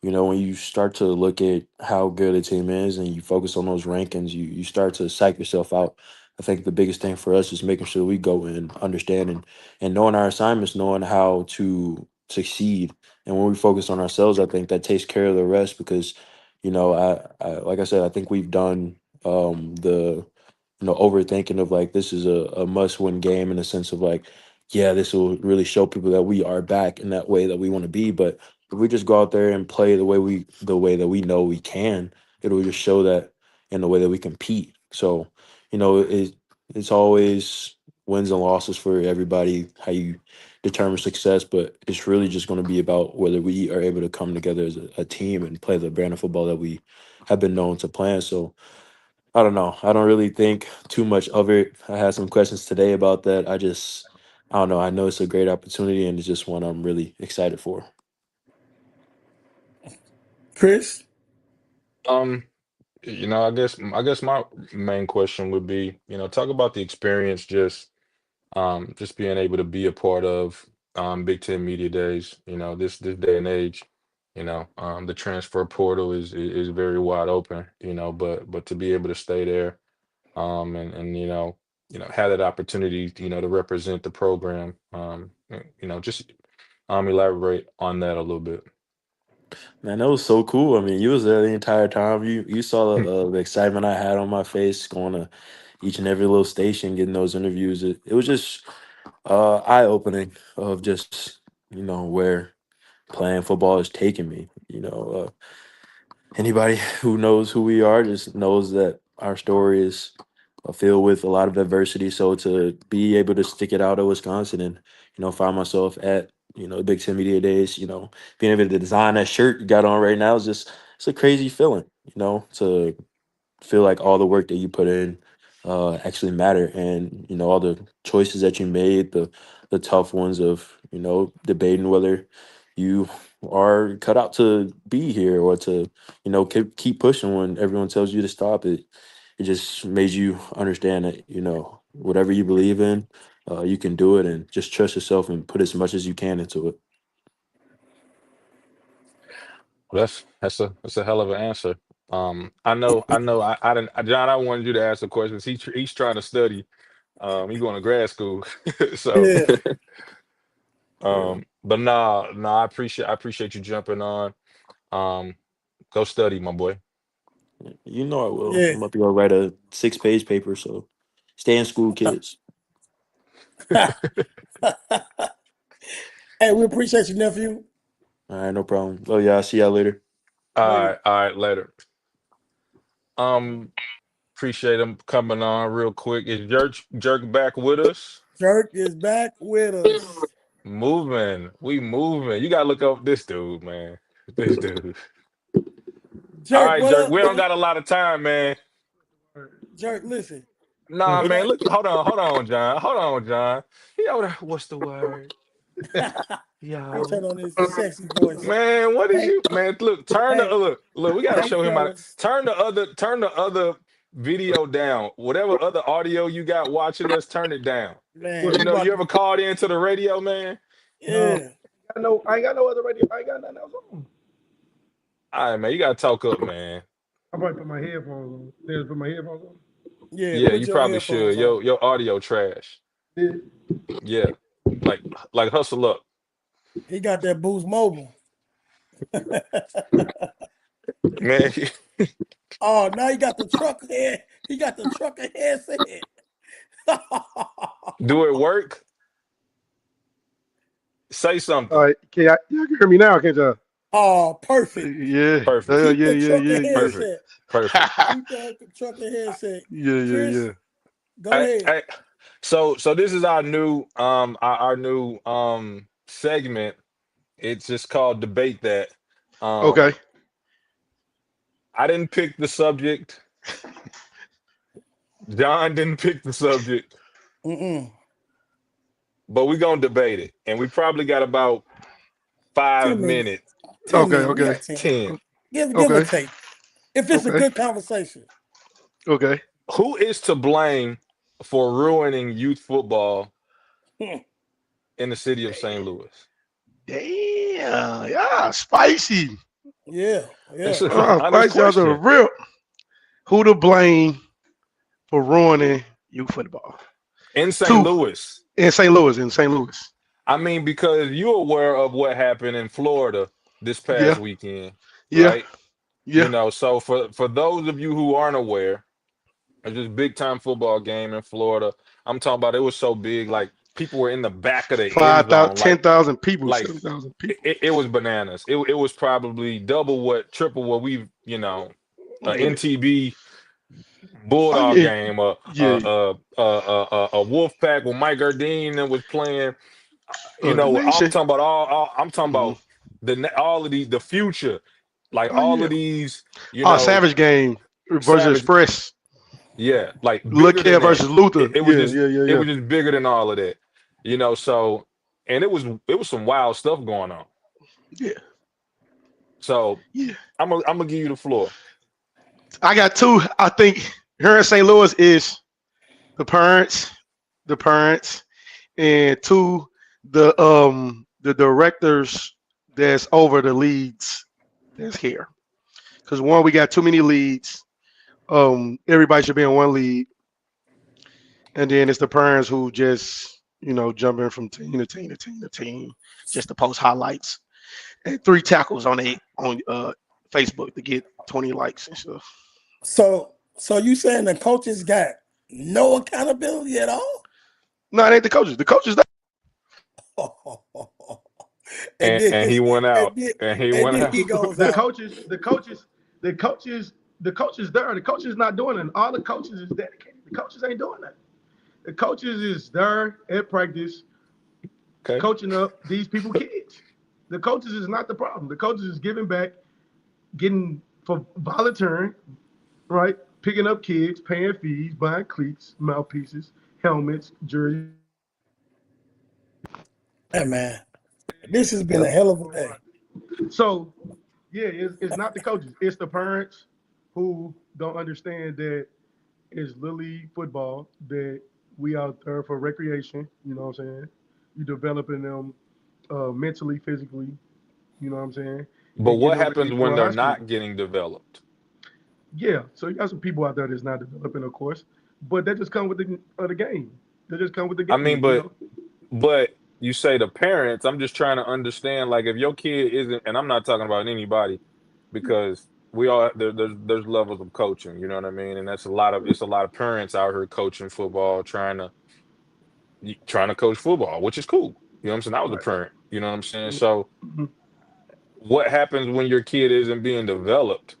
Speaker 11: when you start to look at how good a team is and you focus on those rankings, you start to psych yourself out. I think the biggest thing for us is making sure we go in understanding and knowing our assignments, knowing how to succeed. And when we focus on ourselves, I think that takes care of the rest because, I like I said, I think we've done the overthinking of like this is a must win game in the sense of like, yeah, this will really show people that we are back in that way that we want to be. But if we just go out there and play the way that we know we can, it'll just show that in the way that we compete. So, it's always wins and losses for everybody, how you determine success, but it's really just going to be about whether we are able to come together as a team and play the brand of football that we have been known to play. So I don't know. I don't really think too much of it. I had some questions today about that. I don't know. I know it's a great opportunity and it's just one I'm really excited for.
Speaker 1: Chris,
Speaker 2: Um, I guess my main question would be, talk about the experience, just being able to be a part of Big Ten Media Days. This day and age, the transfer portal is very wide open. But to be able to stay there, and have that opportunity, to represent the program. Just elaborate on that a little bit.
Speaker 11: Man, that was so cool. I mean, you was there the entire time. You saw the excitement I had on my face going to each and every little station, getting those interviews. It was just eye opening of just where playing football is taking me. Anybody who knows who we are just knows that our story is filled with a lot of adversity. So to be able to stick it out at Wisconsin and find myself at the Big Ten Media Days, being able to design that shirt you got on right now is just it's a crazy feeling. To feel like all the work that you put in actually matter, and all the choices that you made, the tough ones of debating whether you are cut out to be here or to keep pushing when everyone tells you to stop. It just made you understand that whatever you believe in, you can do it, and just trust yourself and put as much as you can into it.
Speaker 2: Well, that's a hell of an answer. I didn't, John. I wanted you to ask the questions. He's trying to study. He's going to grad school, so.
Speaker 1: Yeah.
Speaker 2: But I appreciate you jumping on. Go study, my boy.
Speaker 11: You know I will.
Speaker 1: Yeah.
Speaker 11: I'm about to go write a 6-page paper, so stay in school, kids.
Speaker 1: Hey, we appreciate you, nephew.
Speaker 11: All right, no problem. Oh yeah, I'll see y'all later.
Speaker 2: All right, later. Appreciate him coming on real quick. Is Jerk back with us?
Speaker 1: Jerk is back with us.
Speaker 2: Moving. We moving. You gotta look up this dude, man. This dude.
Speaker 1: Jerk,
Speaker 2: All right,
Speaker 1: what
Speaker 2: Jerk.
Speaker 1: up,
Speaker 2: We don't
Speaker 1: man?
Speaker 2: got a lot of time, man.
Speaker 1: Jerk, listen.
Speaker 2: Nah, man. Look, hold on, John. Hold on, John. What's the word?
Speaker 1: He'll turn on his sexy voice.
Speaker 2: Man, what is
Speaker 1: Hey.
Speaker 2: you? Man, look, turn
Speaker 1: Hey.
Speaker 2: the look. We gotta
Speaker 1: Hey,
Speaker 2: show him how to
Speaker 1: fellas.
Speaker 2: turn the other video down. Whatever other audio you got watching us, turn it down.
Speaker 1: Man,
Speaker 2: You ever called into the radio, man?
Speaker 1: Yeah.
Speaker 12: I ain't got no other radio. I ain't got nothing else on.
Speaker 2: All right, man. You gotta talk up, man.
Speaker 12: I probably put my headphones on. There's put my headphones on.
Speaker 2: Yeah,
Speaker 1: put
Speaker 2: you
Speaker 1: your
Speaker 2: probably should.
Speaker 1: headphones on.
Speaker 2: Your audio trash.
Speaker 12: Yeah.
Speaker 2: Yeah. Like hustle up.
Speaker 1: He got that Boost Mobile.
Speaker 2: Man.
Speaker 1: Oh, now he got the trucker head. He got the trucker headset.
Speaker 2: Do it work? Say something.
Speaker 12: All right. Y'all can hear me now, can't y'all?
Speaker 1: Oh, perfect.
Speaker 12: Yeah.
Speaker 2: Perfect.
Speaker 1: Keep the trucker headset.
Speaker 2: Perfect.
Speaker 1: Keep that trucker headset.
Speaker 12: Yeah.
Speaker 1: Chris, go ahead.
Speaker 2: Hey, so this is our new segment. It's just called Debate That.
Speaker 12: Okay.
Speaker 2: I didn't pick the subject. John didn't pick the subject. But we're gonna debate it. And we probably got about 5 minutes.
Speaker 1: 10
Speaker 12: Okay.
Speaker 1: minutes. We got
Speaker 2: 10.
Speaker 1: Give or take. If it's a good conversation.
Speaker 12: Okay.
Speaker 2: Who is to blame for ruining youth football in the city of St. Louis?
Speaker 12: Damn. Yeah. Spicy.
Speaker 1: Yeah.
Speaker 12: Spicy out the real. Who to blame for ruining youth football?
Speaker 2: In St. Louis.
Speaker 12: In St. Louis.
Speaker 2: I mean, because you're aware of what happened in Florida this past weekend.
Speaker 12: Yeah.
Speaker 2: Right?
Speaker 12: Yeah.
Speaker 2: So for those of you who aren't aware, it's this big time football game in Florida. I'm talking about it was so big, like people were in the back of the
Speaker 12: 5,000, 10,000 people,
Speaker 2: like
Speaker 12: 7,000 people.
Speaker 2: It was bananas. It was probably triple what we've, NTB Bulldog game, a Wolf Pack with Mike Gardine that was playing. I'm talking about all of the future, like all of these.
Speaker 12: Savage game versus Express.
Speaker 2: Yeah, like
Speaker 12: Look here versus Luther.
Speaker 2: It was just bigger than all of that, So, and it was some wild stuff going on.
Speaker 12: Yeah.
Speaker 2: So I'm gonna give you the floor.
Speaker 12: I got two. I think here in St. Louis is the parents, and two the directors that's over the leagues that's here. Because one, we got too many leagues. Everybody should be in one league, and then it's the parents who just jumping from team to team just to post highlights. and 3 tackles on Facebook to get 20 likes and stuff.
Speaker 1: So you saying the coaches got no accountability at all?
Speaker 12: No, it ain't the coaches. The coaches that
Speaker 2: And he went out. And he went
Speaker 1: then he
Speaker 2: out.
Speaker 1: goes
Speaker 12: the
Speaker 1: out.
Speaker 12: coaches there. The coaches not doing it. All the coaches is dedicated. The coaches ain't doing that. The coaches is there at practice,
Speaker 2: Okay.
Speaker 12: coaching up these people kids. The coaches is not the problem. The coaches is giving back, getting for volunteering, right? Picking up kids, paying fees, buying cleats, mouthpieces, helmets, jerseys.
Speaker 1: Hey man, this has been a hell of a day.
Speaker 12: So, yeah, it's not the coaches. It's the parents who don't understand that it's Little League football, that we out there for recreation. You know what I'm saying? You developing them mentally, physically. You know what I'm saying?
Speaker 2: But
Speaker 12: And
Speaker 2: what
Speaker 12: getting ready
Speaker 2: happens when
Speaker 12: for
Speaker 2: they're
Speaker 12: high school.
Speaker 2: not getting developed?
Speaker 12: Yeah, so you got some people out there that's not developing, of course, but that just come with the game. They just come with the game.
Speaker 2: I mean,
Speaker 12: you
Speaker 2: but
Speaker 12: know?
Speaker 2: but you say the parents, I'm just trying to understand, like if your kid isn't, and I'm not talking about anybody, because we all there's levels of coaching, you know what I mean? And it's a lot of parents out here coaching football, trying to coach football, which is cool. You know what I'm saying? I was a
Speaker 12: Right.
Speaker 2: parent, you know what I'm saying? So
Speaker 12: Mhm.
Speaker 2: what happens when your kid isn't being developed?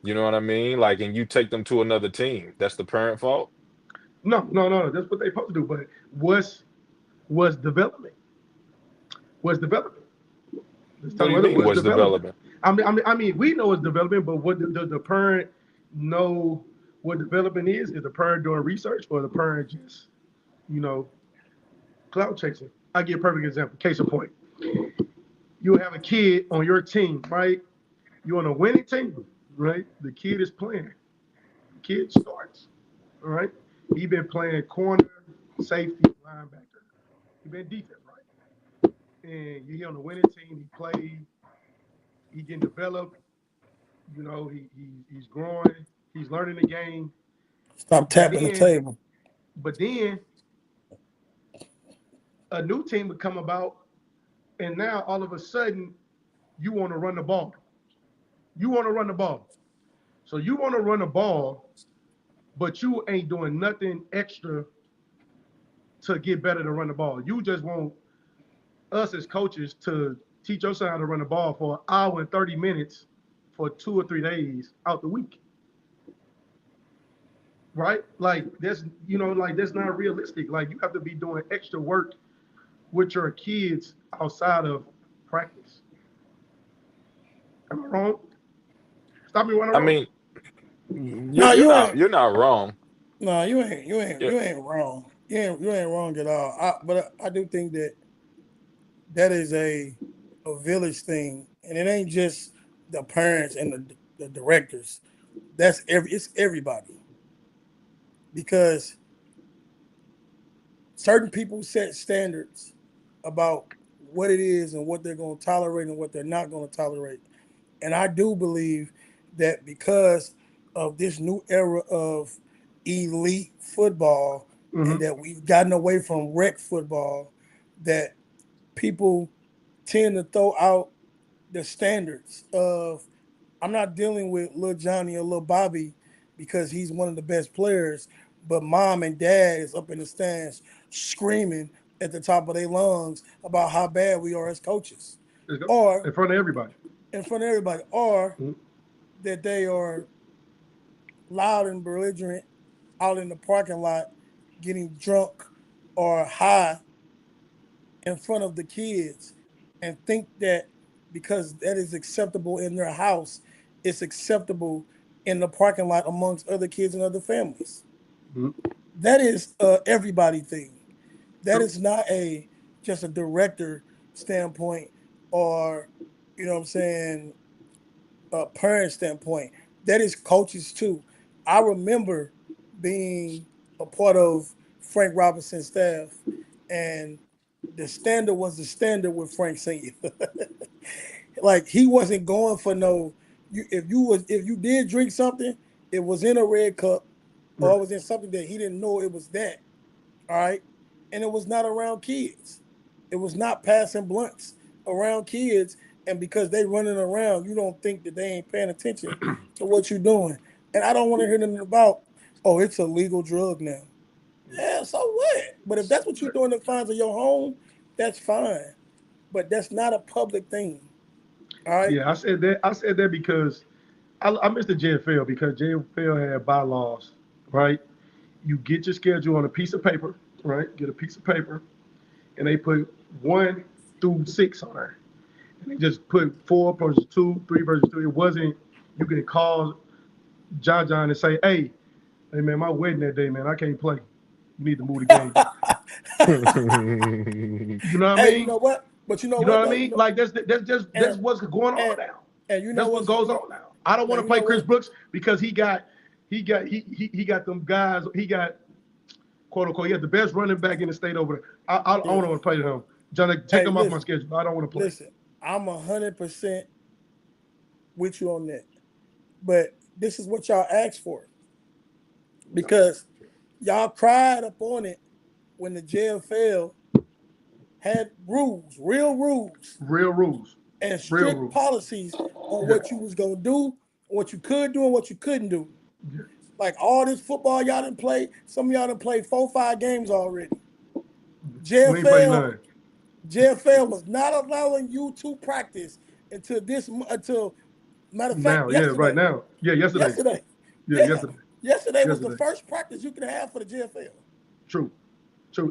Speaker 2: You know what I mean? Like, and you take them to another team. That's the parent fault?
Speaker 12: No. That's what they supposed to do. But what's development? What's development? Let's
Speaker 2: What
Speaker 12: talk
Speaker 2: do you
Speaker 12: about it.
Speaker 2: mean
Speaker 12: What's
Speaker 2: what's
Speaker 12: development?
Speaker 2: development?
Speaker 12: I mean, we know it's development, but what does the parent know what development is? Is the parent doing research, or the parent just, cloud chasing? I'll give you a perfect example. Case in point. You have a kid on your team, right? You're on a winning team, right? The kid is playing. The kid starts, all right? He been playing corner, safety, linebacker. He been defense, right? And you're on the winning team. He played. He getting developed. He's growing. He's learning the game.
Speaker 1: Stop tapping the table.
Speaker 12: But then a new team would come about, and now all of a sudden you want to run the ball. You want to run the ball. So you want to run the ball, but you ain't doing nothing extra to get better to run the ball. You just want us as coaches to teach your son how to run the ball for an hour and 30 minutes for 2 or 3 days out the week. Right? Like that's not realistic. Like you have to be doing extra work with your kids outside of practice. Am I wrong? Stop me when I'm
Speaker 2: I
Speaker 12: wrong.
Speaker 2: mean,
Speaker 1: No,
Speaker 2: you're not wrong.
Speaker 1: No, you ain't
Speaker 2: Yeah.
Speaker 1: wrong. You ain't wrong at all. But I do think that is a village thing, and it ain't just the parents and the directors. It's everybody, because certain people set standards about what it is and what they're going to tolerate and what they're not going to tolerate. And I do believe that because of this new era of elite football, and that we've gotten away from rec football, that people tend to throw out the standards of, I'm not dealing with Lil Johnny or Lil Bobby because he's one of the best players, but mom and dad is up in the stands screaming at the top of their lungs about how bad we are as coaches. Or
Speaker 12: in front of everybody.
Speaker 1: Or that they are loud and belligerent out in the parking lot getting drunk or high in front of the kids, and think that because that is acceptable in their house, it's acceptable in the parking lot amongst other kids and other families. That is everybody thing. That is not just a director standpoint, or a parent standpoint. That is coaches too. I remember being a part of Frank Robinson's staff, and the standard was the standard with Frank Senior. Like he wasn't going for no. If you did drink something, it was in a red cup, or it was in something that he didn't know it was that. All right, and it was not around kids. It was not passing blunts around kids, and because they running around, you don't think that they ain't paying attention to what you're doing. And I don't want to hear nothing about, oh, it's a legal drug now. Yeah, so what? But if that's what you're doing in the fines of your home, that's fine. But that's not a public thing. All right.
Speaker 12: Yeah, I said that. I said that because I missed the JFL because JFL had bylaws, right? You get your schedule on a piece of paper, right? Get a piece of paper, and they put 1 through 6 on there. And they just put 4 versus 2, 3 versus 2. It wasn't, you can call John and say, hey man, my wedding that day, man, I can't play. You need to move the game. You know what I
Speaker 1: Hey,
Speaker 12: mean?
Speaker 1: you know what? But you know
Speaker 12: You
Speaker 1: what?
Speaker 12: know what I
Speaker 1: though?
Speaker 12: mean? Like that's what's going on now.
Speaker 1: And you know
Speaker 12: That's what goes on now. I don't want to play Chris Brooks because he got them guys. He got quote unquote. He had the best running back in the state over there. I don't want to play to him. John, take him off my schedule. I don't want to play.
Speaker 1: Listen, I'm 100% with you on that. But this is what y'all asked for. Because y'all cried up on it when the JFL had rules, real rules, and strict policies on what you was gonna do, what you could do, and what you couldn't do. Like all this football y'all didn't play. Some of y'all done played 4-5 games already. JFL was not allowing you to practice until matter of fact, yesterday.
Speaker 12: Right now. Yeah, yesterday. Yesterday
Speaker 1: was the first practice you could have for the JFL.
Speaker 12: True.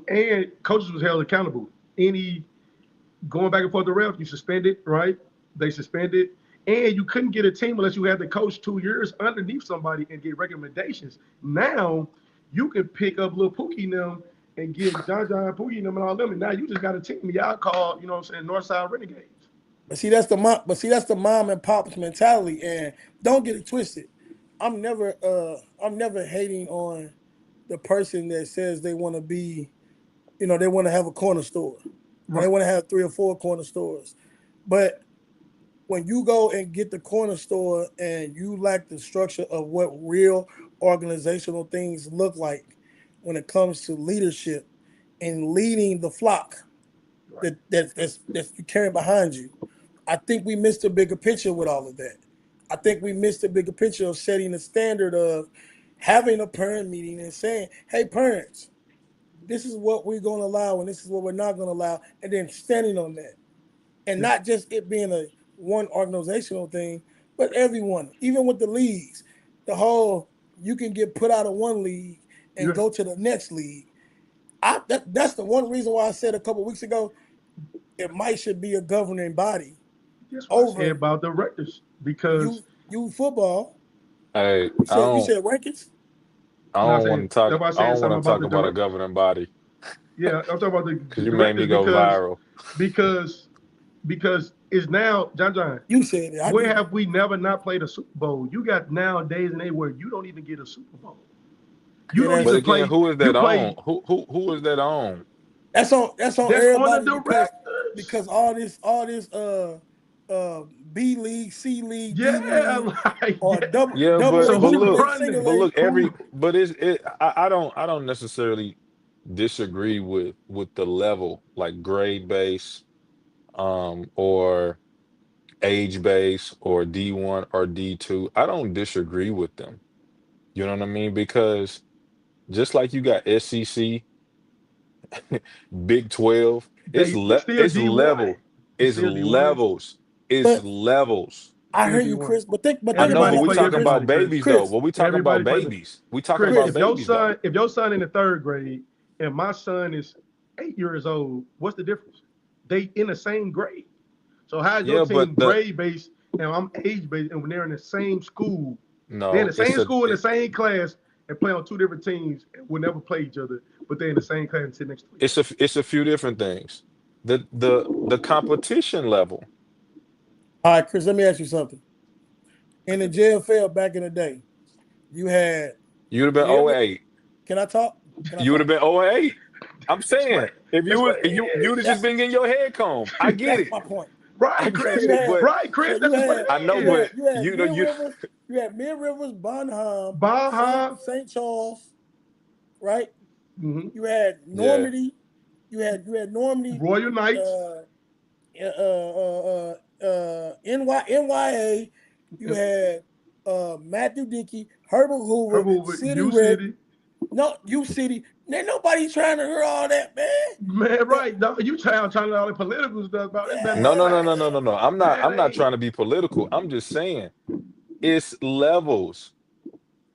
Speaker 12: And coaches was held accountable. Any going back and forth the ref, you suspended, right? They suspended. And you couldn't get a team unless you had the coach 2 years underneath somebody and get recommendations. Now you can pick up little Pookie and them and get John Pookie and them and all them. And now you just got a team y'all call, you know what I'm saying, Northside Renegades.
Speaker 1: But see, that's the mom and pop's mentality. And don't get it twisted. I'm never hating on the person that says they want to be, they want to have a corner store. Right. They want to have 3 or 4 corner stores. But when you go and get the corner store and you lack the structure of what real organizational things look like when it comes to leadership and leading the flock that's you carry behind you, I think we missed a bigger picture with all of that. I think we missed a bigger picture of setting the standard of having a parent meeting and saying, hey, parents, this is what we're going to allow and this is what we're not going to allow, and then standing on that. And not just it being a one organizational thing, but everyone, even with the leagues, the whole you can get put out of one league and go to the next league. That's the one reason why I said a couple of weeks ago, it should be a governing body.
Speaker 12: That's what I said about the rectors because
Speaker 1: you football.
Speaker 2: Hey,
Speaker 1: you said rankings.
Speaker 2: I don't want to talk about a governing body.
Speaker 12: Yeah, I'm talking about the
Speaker 2: because you made me go viral.
Speaker 12: Because it's now, John.
Speaker 1: You said it.
Speaker 12: Where have we never not played a Super Bowl? You got nowadays and where you don't even get a Super Bowl. You don't even play.
Speaker 2: Who is that on? Who is that on?
Speaker 1: That's on everybody
Speaker 12: on the
Speaker 1: because all this B league, C league, D league, double.
Speaker 2: I don't necessarily disagree with the level, like grade base, or age base, or D1 or D2. I don't disagree with them. You know what I mean? Because just like you got SEC, Big 12, it's levels.
Speaker 1: I hear you, Chris, but
Speaker 2: I know, but we talking about babies though. But we talking about babies. We talking about babies.
Speaker 12: If your son in the 3rd grade and my son is 8 years old, what's the difference? They in the same grade. So how's your team grade based and I'm age based, and when they're in the same school, they're in the same school in the same class and play on 2 different teams and will never play each other, but they're in the same class and sit next to each other.
Speaker 2: It's a few different things. The competition level.
Speaker 1: All right, Chris, let me ask you something. In the JFL back in the day, you'd have been
Speaker 2: 08.
Speaker 1: Can I talk?
Speaker 2: You would have been 08. I'm saying if you would have just been getting your head combed. I get it.
Speaker 1: That's my point.
Speaker 12: Right, Chris. Chris.
Speaker 2: I know, but
Speaker 1: you had Mid Rivers, Bonham, St. Charles, right?
Speaker 12: Mm-hmm.
Speaker 1: You had Normandy. You had Normandy.
Speaker 12: Royal Knights.
Speaker 1: NYA. You had Matthew Dickey, Herbert Hoover, City
Speaker 12: U
Speaker 1: Rec.
Speaker 12: City.
Speaker 1: No, U City. Ain't nobody trying to hear all that, man.
Speaker 12: Man, right? No, you trying to all the political stuff about it.
Speaker 1: Yeah.
Speaker 2: No. I'm not trying to be political. I'm just saying it's levels.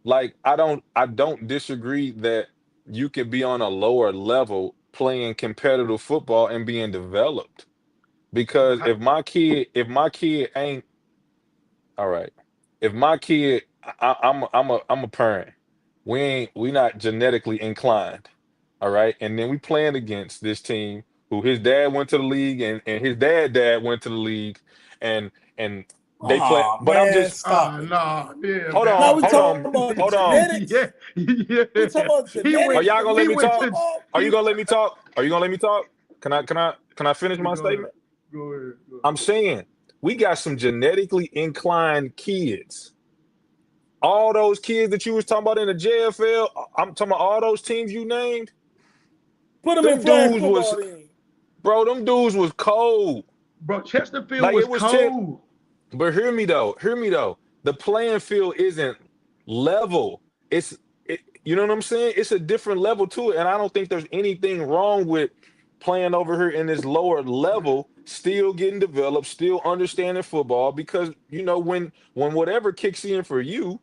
Speaker 2: Like I don't disagree that you can be on a lower level playing competitive football and being developed. Because if my kid ain't all right, if my kid, I'm a parent. We not genetically inclined. All right, and then we playing against this team who his dad went to the league and his dad went to the league and and they play.
Speaker 1: Oh
Speaker 2: But I'm
Speaker 1: man,
Speaker 2: just
Speaker 1: stop it.
Speaker 12: No, yeah,
Speaker 2: hold
Speaker 12: man.
Speaker 1: Now
Speaker 2: on,
Speaker 1: we
Speaker 2: hold
Speaker 1: talking
Speaker 2: on,
Speaker 1: about
Speaker 2: hold on.
Speaker 1: genetics.
Speaker 12: Yeah.
Speaker 1: We talking about
Speaker 12: He
Speaker 1: genetics.
Speaker 2: Are
Speaker 12: went.
Speaker 2: y'all gonna let
Speaker 12: He
Speaker 2: me
Speaker 12: went
Speaker 2: talk?
Speaker 12: to.
Speaker 2: Are you
Speaker 12: He,
Speaker 2: gonna let me talk? Are you gonna let me talk? Can I finish my
Speaker 12: go ahead.
Speaker 2: statement?
Speaker 12: Go ahead.
Speaker 2: I'm saying we got some genetically inclined kids. All those kids that you was talking about in the JFL, I'm talking about all those teams you named.
Speaker 1: Put them in
Speaker 2: Them
Speaker 1: flag
Speaker 2: dudes
Speaker 1: football
Speaker 2: was,
Speaker 1: then.
Speaker 2: bro, them dudes was cold.
Speaker 12: Bro, Chesterfield
Speaker 2: Like
Speaker 12: was
Speaker 2: it was 10.
Speaker 12: cold.
Speaker 2: But hear me though. The playing field isn't level. You know what I'm saying? It's a different level to it. And I don't think there's anything wrong with playing over here in this lower level, still getting developed, still understanding football. Because when whatever kicks in for you,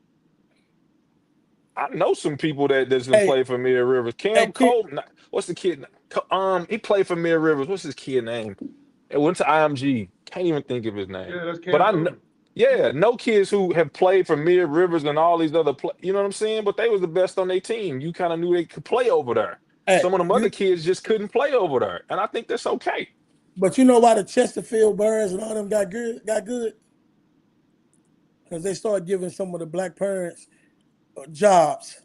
Speaker 2: I know some people that's been
Speaker 1: Hey,
Speaker 2: played for Mid Rivers. Cam
Speaker 1: kid.
Speaker 2: Cole, what's the kid? He played for Mid Rivers. What's his kid name? It went to IMG. Can't even think of his name.
Speaker 12: Yeah, that's
Speaker 2: But
Speaker 12: Cam
Speaker 2: I know,
Speaker 12: Newton.
Speaker 2: yeah, no kids who have played for Mid Rivers and all these other, you know what I'm saying? But they was the best on their team. You kind of knew they could play over there.
Speaker 1: Hey,
Speaker 2: Some of them other kids just couldn't play over there, and I think that's okay.
Speaker 1: but you know why the Chesterfield Burns and all them got good? Because they started giving some of the black parents jobs.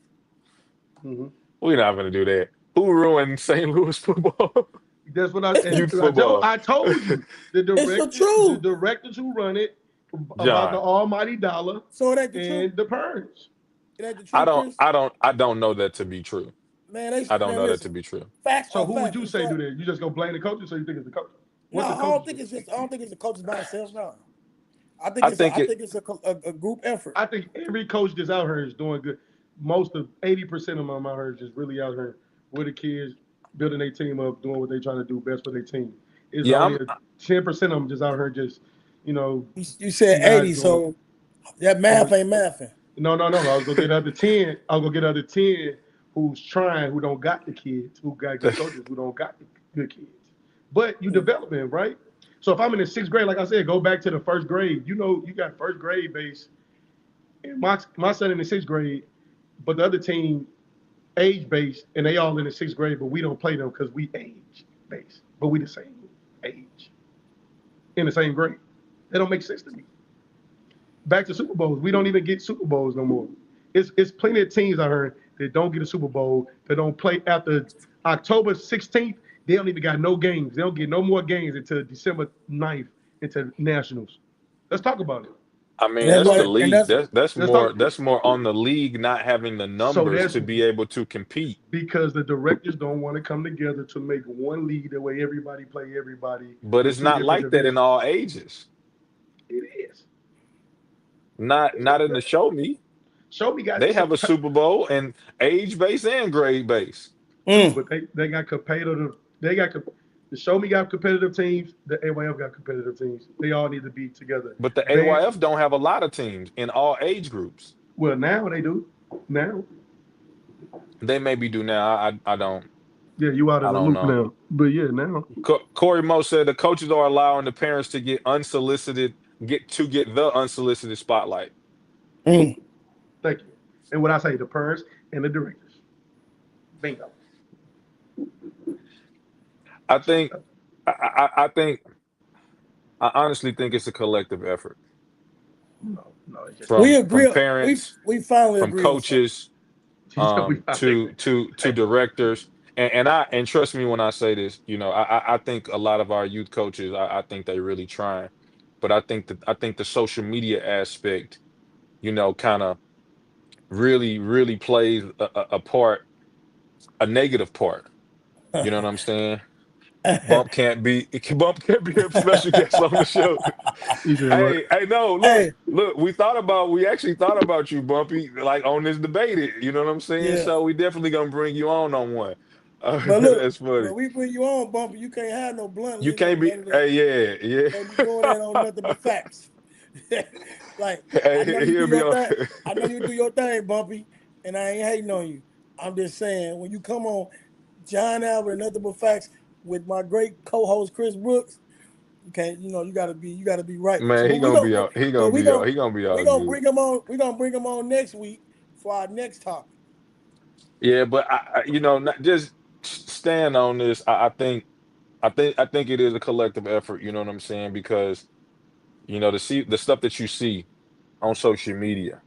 Speaker 12: Mm-hmm.
Speaker 2: We're not gonna do that. Who ruined St. Louis football?
Speaker 12: That's what
Speaker 2: Youth football.
Speaker 12: I told you. The
Speaker 1: truth.
Speaker 12: directors who run it about the
Speaker 2: John,
Speaker 12: almighty dollar
Speaker 1: So it ain't the truth.
Speaker 12: and the purge.
Speaker 1: It ain't the
Speaker 2: I
Speaker 1: truth,
Speaker 2: don't,
Speaker 1: Chris.
Speaker 2: I don't, I don't know that to be true.
Speaker 1: Man,
Speaker 2: I don't know that to
Speaker 1: listen.
Speaker 2: be true.
Speaker 1: Facts
Speaker 12: So
Speaker 1: are
Speaker 12: who would
Speaker 1: facts.
Speaker 12: you say do that? You just go blame the coaches, or you think it's the coach?
Speaker 1: No,
Speaker 12: What's
Speaker 1: I
Speaker 12: the
Speaker 1: don't
Speaker 12: coach?
Speaker 1: think it's the coaches by themselves. No, I think
Speaker 2: I
Speaker 1: it's
Speaker 2: think
Speaker 1: a group effort.
Speaker 12: I think every coach that's out here is doing good. Most of 80% of them out here is just really out here with the kids, building their team up, doing what they're trying to do best for their team. It's
Speaker 2: Yeah,
Speaker 12: only 10% of them just out here just,
Speaker 1: You said
Speaker 12: not
Speaker 1: 80,
Speaker 12: doing.
Speaker 1: so that math ain't mathing.
Speaker 12: No. I was gonna get other 10. I'll go get other 10 who's trying, who don't got the kids, who got good coaches, who don't got the good kids. But you developing, right? So if I'm in the 6th grade, like I said, go back to the 1st grade. You got 1st grade base. And my son in the 6th grade, but the other team age based, and they all in the 6th grade, but we don't play them because we age based, but we the same age in the same grade. That don't make sense to me. Back to Super Bowls, we don't even get Super Bowls no more. It's plenty of teams out here that don't get a Super Bowl, that don't play after October 16th. They don't even got no games. They don't get no more games until December 9th into Nationals. Let's talk about it.
Speaker 2: I mean,
Speaker 1: And
Speaker 2: that's the
Speaker 1: that's
Speaker 2: league. That's
Speaker 12: Let's talk.
Speaker 2: that's more on the league not having the
Speaker 12: So
Speaker 2: numbers
Speaker 12: that's
Speaker 2: to be able to compete.
Speaker 12: because the directors don't want to come together to make one league the way everybody play everybody.
Speaker 2: But
Speaker 12: with
Speaker 2: it's
Speaker 12: 2
Speaker 2: not
Speaker 12: different
Speaker 2: like that in
Speaker 12: divisions.
Speaker 2: all ages.
Speaker 12: It is.
Speaker 2: Not in the show me.
Speaker 12: Show me got
Speaker 2: They
Speaker 12: some,
Speaker 2: have a Super Bowl and age base and grade base.
Speaker 12: but they got competitive. The Show Me got competitive teams. The AYF got competitive teams. They all need to be together.
Speaker 2: But the AYF don't have a lot of teams in all age groups.
Speaker 12: Well, now they do. Now.
Speaker 2: They maybe do now. I don't.
Speaker 12: Yeah, you out
Speaker 2: I
Speaker 12: of the
Speaker 2: don't
Speaker 12: loop
Speaker 2: know.
Speaker 12: now. But yeah, now.
Speaker 2: Corey Moe said the coaches are allowing the parents to get the unsolicited spotlight.
Speaker 12: Thank you. And what I say, the parents and the directors. Bingo.
Speaker 2: I think. I think. I honestly think it's a collective effort
Speaker 12: No, it's just
Speaker 1: we
Speaker 2: from
Speaker 1: agree.
Speaker 2: parents,
Speaker 1: We finally
Speaker 2: from
Speaker 1: agree on something.
Speaker 2: coaches, to directors, and trust me when I say this. I think a lot of our youth coaches. I think they really trying, but I think the social media aspect, kind of really plays a part, a negative part. You know what I'm saying? Bump can't be a special guest on the show.
Speaker 12: He said, "What?"
Speaker 2: Hey, no,
Speaker 1: Hey,
Speaker 2: look. We actually thought about you, Bumpy, like on this debate. You know what I'm saying?
Speaker 1: yeah.
Speaker 2: So we definitely gonna bring you on one.
Speaker 1: But look,
Speaker 2: That's funny.
Speaker 1: when we bring you on, Bumpy, you can't have no
Speaker 2: You
Speaker 1: bluntly, no
Speaker 2: can't be.
Speaker 1: none of that.
Speaker 2: Hey, yeah,
Speaker 1: Can't be doing that on nothing but facts. Like, I know
Speaker 2: Hey,
Speaker 1: you do
Speaker 2: he'll be
Speaker 1: your
Speaker 2: on.
Speaker 1: thing. I know you do your thing, Bumpy, and I ain't hating on you. I'm just saying, when you come on John Albert, nothing but facts with my great co-host Chris Brooks, you can't, you gotta be right. So,
Speaker 2: Man,
Speaker 1: but
Speaker 2: he
Speaker 1: we
Speaker 2: gonna
Speaker 1: gonna,
Speaker 2: be all. He
Speaker 1: but
Speaker 2: gonna
Speaker 1: we
Speaker 2: be all.
Speaker 1: gonna
Speaker 2: He gonna be
Speaker 1: we
Speaker 2: all
Speaker 1: gonna
Speaker 2: good.
Speaker 1: bring him on. We gonna bring him on next week for our next topic.
Speaker 2: Yeah, but not just stand on this. I think it is a collective effort. You know what I'm saying? Because to see the stuff that you see on social media,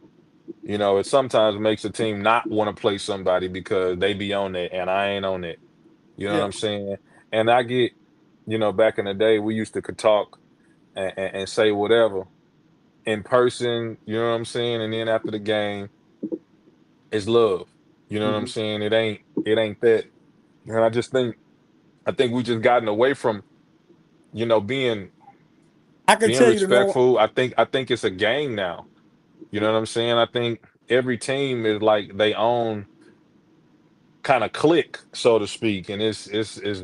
Speaker 2: it sometimes makes a team not want to play somebody because they be on it and I ain't on it. You know what
Speaker 1: Yeah,
Speaker 2: I'm saying? And I get, back in the day, we used to could talk and say whatever in person. You know what I'm saying? And then after the game, it's love. You know what I'm
Speaker 12: Mhm.
Speaker 2: saying? It ain't that. And I think we just gotten away from, being
Speaker 1: I can
Speaker 2: being
Speaker 1: tell you the number.
Speaker 2: respectful. I think it's a game now. You know what I'm saying? I think every team is like they own kind of clique, so to speak, and it's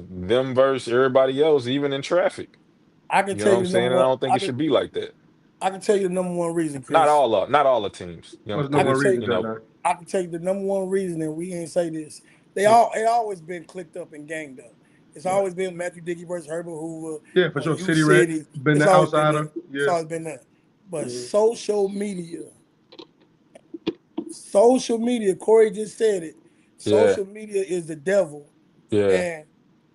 Speaker 2: them versus everybody else, even in traffic.
Speaker 1: I can
Speaker 2: You know
Speaker 1: tell
Speaker 2: what
Speaker 1: you
Speaker 2: I'm
Speaker 1: the
Speaker 2: saying?
Speaker 1: number
Speaker 2: And I
Speaker 1: one.
Speaker 2: don't think it should be like that.
Speaker 1: I can tell you the number one reason,
Speaker 2: Not
Speaker 1: Chris.
Speaker 2: all of not all the teams.
Speaker 12: What's the
Speaker 1: I
Speaker 12: number
Speaker 1: can
Speaker 12: one
Speaker 1: tell
Speaker 12: reason,
Speaker 1: you.
Speaker 12: John?
Speaker 1: I can tell you the number one reason, and we ain't say this.
Speaker 12: Yeah.
Speaker 1: It always been clicked up and ganged up. It's
Speaker 12: Right.
Speaker 1: always been Matthew Dickey versus Herbert Hoover
Speaker 12: Yeah, for
Speaker 1: or
Speaker 12: sure.
Speaker 1: U
Speaker 12: City Rat
Speaker 1: City.
Speaker 12: been
Speaker 1: It's
Speaker 12: the
Speaker 1: always been
Speaker 12: outsider.
Speaker 1: that. It's
Speaker 12: Yeah.
Speaker 1: always been that. But
Speaker 12: Mhm.
Speaker 1: social media. Corey just said it.
Speaker 2: Yeah,
Speaker 1: Social media is the devil,
Speaker 2: yeah,
Speaker 1: and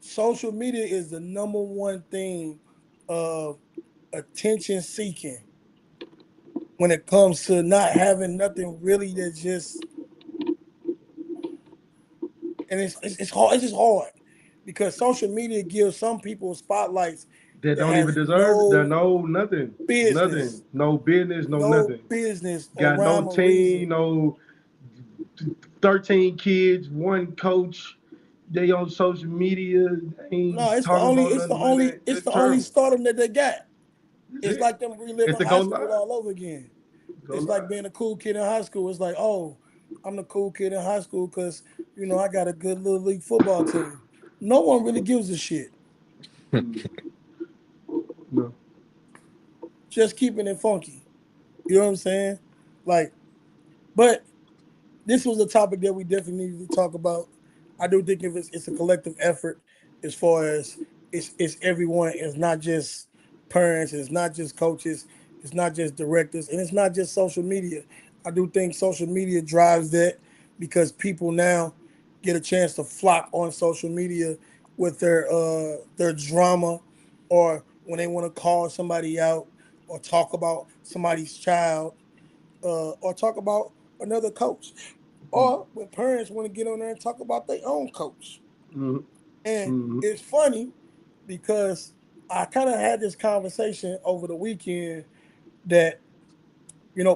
Speaker 1: social media is the number one thing of attention seeking when it comes to not having nothing really that just, and it's hard. It's just hard because social media gives some people spotlights
Speaker 12: That
Speaker 1: that
Speaker 12: don't even
Speaker 1: has
Speaker 12: deserve it. That
Speaker 1: no
Speaker 12: no nothing.
Speaker 1: business,
Speaker 12: Nothing. No business, no
Speaker 1: no
Speaker 12: nothing.
Speaker 1: business or
Speaker 12: Got no
Speaker 1: rhyme or reason.
Speaker 12: team, no 13 kids, one coach. They on social media, they
Speaker 1: No,
Speaker 12: ain't
Speaker 1: it's the
Speaker 12: talking
Speaker 1: only,
Speaker 12: about
Speaker 1: it's the
Speaker 12: nothing, man.
Speaker 1: only, it's
Speaker 12: That's
Speaker 1: the only
Speaker 12: terrible.
Speaker 1: stardom that they got.
Speaker 12: That's
Speaker 1: It's
Speaker 12: it.
Speaker 1: like them reliving
Speaker 12: It's to
Speaker 1: high
Speaker 12: go
Speaker 1: school
Speaker 12: live.
Speaker 1: all over again.
Speaker 12: Go
Speaker 1: It's like
Speaker 12: live.
Speaker 1: being a cool kid in high school. It's like, oh, I'm the cool kid in high school because I got a good little league football team. No one really gives a shit.
Speaker 12: No.
Speaker 1: Just keeping it funky. You know what I'm saying? Like, but this was a topic that we definitely needed to talk about. I do think if it's a collective effort as far as it's everyone. It's not just parents. It's not just coaches. It's not just directors, and it's not just social media. I do think social media drives that because people now get a chance to flock on social media with their drama, or when they want to call somebody out or talk about somebody's child, or talk about another coach, or when parents want to get on there and talk about their own coach.
Speaker 12: Mm-hmm.
Speaker 1: And
Speaker 12: Mm-hmm.
Speaker 1: it's funny because I kind of had this conversation over the weekend that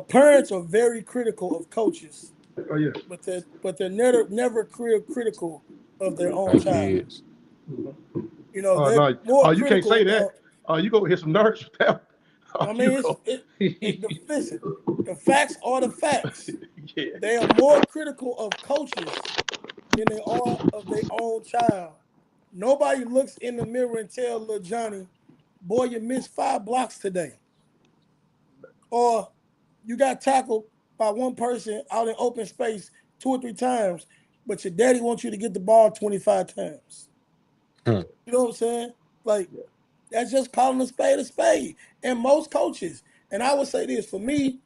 Speaker 1: parents are very critical of coaches,
Speaker 12: Oh yeah.
Speaker 1: but they're never critical of their own
Speaker 2: hey
Speaker 1: child.
Speaker 2: kids.
Speaker 12: Oh
Speaker 1: They're
Speaker 12: no.
Speaker 1: more
Speaker 12: Oh, you can't
Speaker 1: critical
Speaker 12: say
Speaker 1: of their
Speaker 12: that.
Speaker 1: own.
Speaker 12: Oh, you go hit some nerves with that. Oh,
Speaker 1: I
Speaker 12: you
Speaker 1: mean,
Speaker 12: go.
Speaker 1: listen, the facts are the facts.
Speaker 12: Yeah.
Speaker 1: They are more critical of coaches than they are of their own child. Nobody looks in the mirror and tell little Johnny, boy, you missed 5 blocks today. Or you got tackled by one person out in open space 2 or 3 times, but your daddy wants you to get the ball 25 times.
Speaker 2: Hmm.
Speaker 1: You know what I'm saying? Like, that's just calling a spade a spade. And most coaches, and I would say this for me,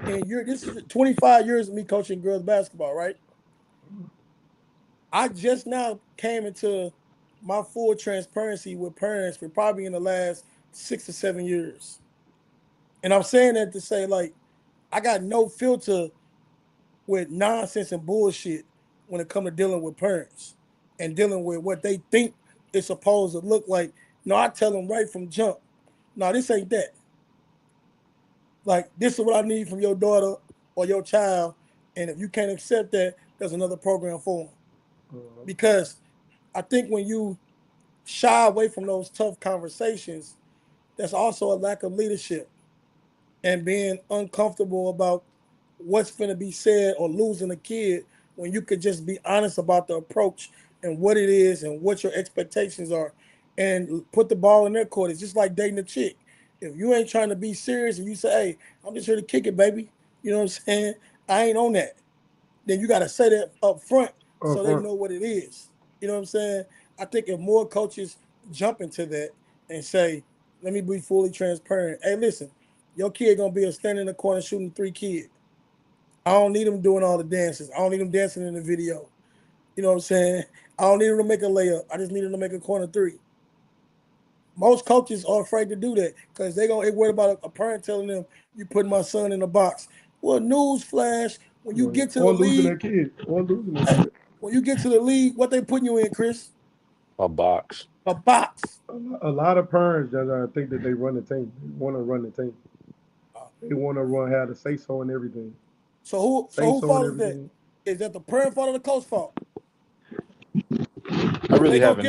Speaker 1: and this is 25 years of me coaching girls basketball, right? I just now came into my full transparency with parents for probably in the last 6 or 7 years. And I'm saying that to say, like, I got no filter with nonsense and bullshit when it comes to dealing with parents and dealing with what they think it's supposed to look like. No, I tell them right from jump, no, this ain't that. Like, this is what I need from your daughter or your child. And if you can't accept that, there's another program for them. Because I think when you shy away from those tough conversations, that's also a lack of leadership and being uncomfortable about what's going to be said or losing a kid when you could just be honest about the approach and what it is and what your expectations are and put the ball in their court. It's just like dating a chick. If you ain't trying to be serious and you say, hey, I'm just here to kick it, baby, you know what I'm saying? I ain't on that. Then you got to say that up front so they know what it is. You know what I'm saying? I think if more coaches jump into that and say, let me be fully transparent. Hey, listen, your kid going to be a standing in the corner shooting 3 kid. I don't need him doing all the dances. I don't need him dancing in the video. You know what I'm saying? I don't need him to make a layup. I just need him to make a corner 3. Most coaches are afraid to do that because they're going to worry about a parent telling them, you put my son in a box. Well, news flash, when you get to the league, when you get to the league, what they putting you in, Chris?
Speaker 2: A box.
Speaker 1: A box.
Speaker 12: A lot of parents that think that they run the team. They want to run the team. They want to have the say so and everything.
Speaker 1: So who fault is that? Is that the parent fault or the coach fault?
Speaker 2: I really hadn't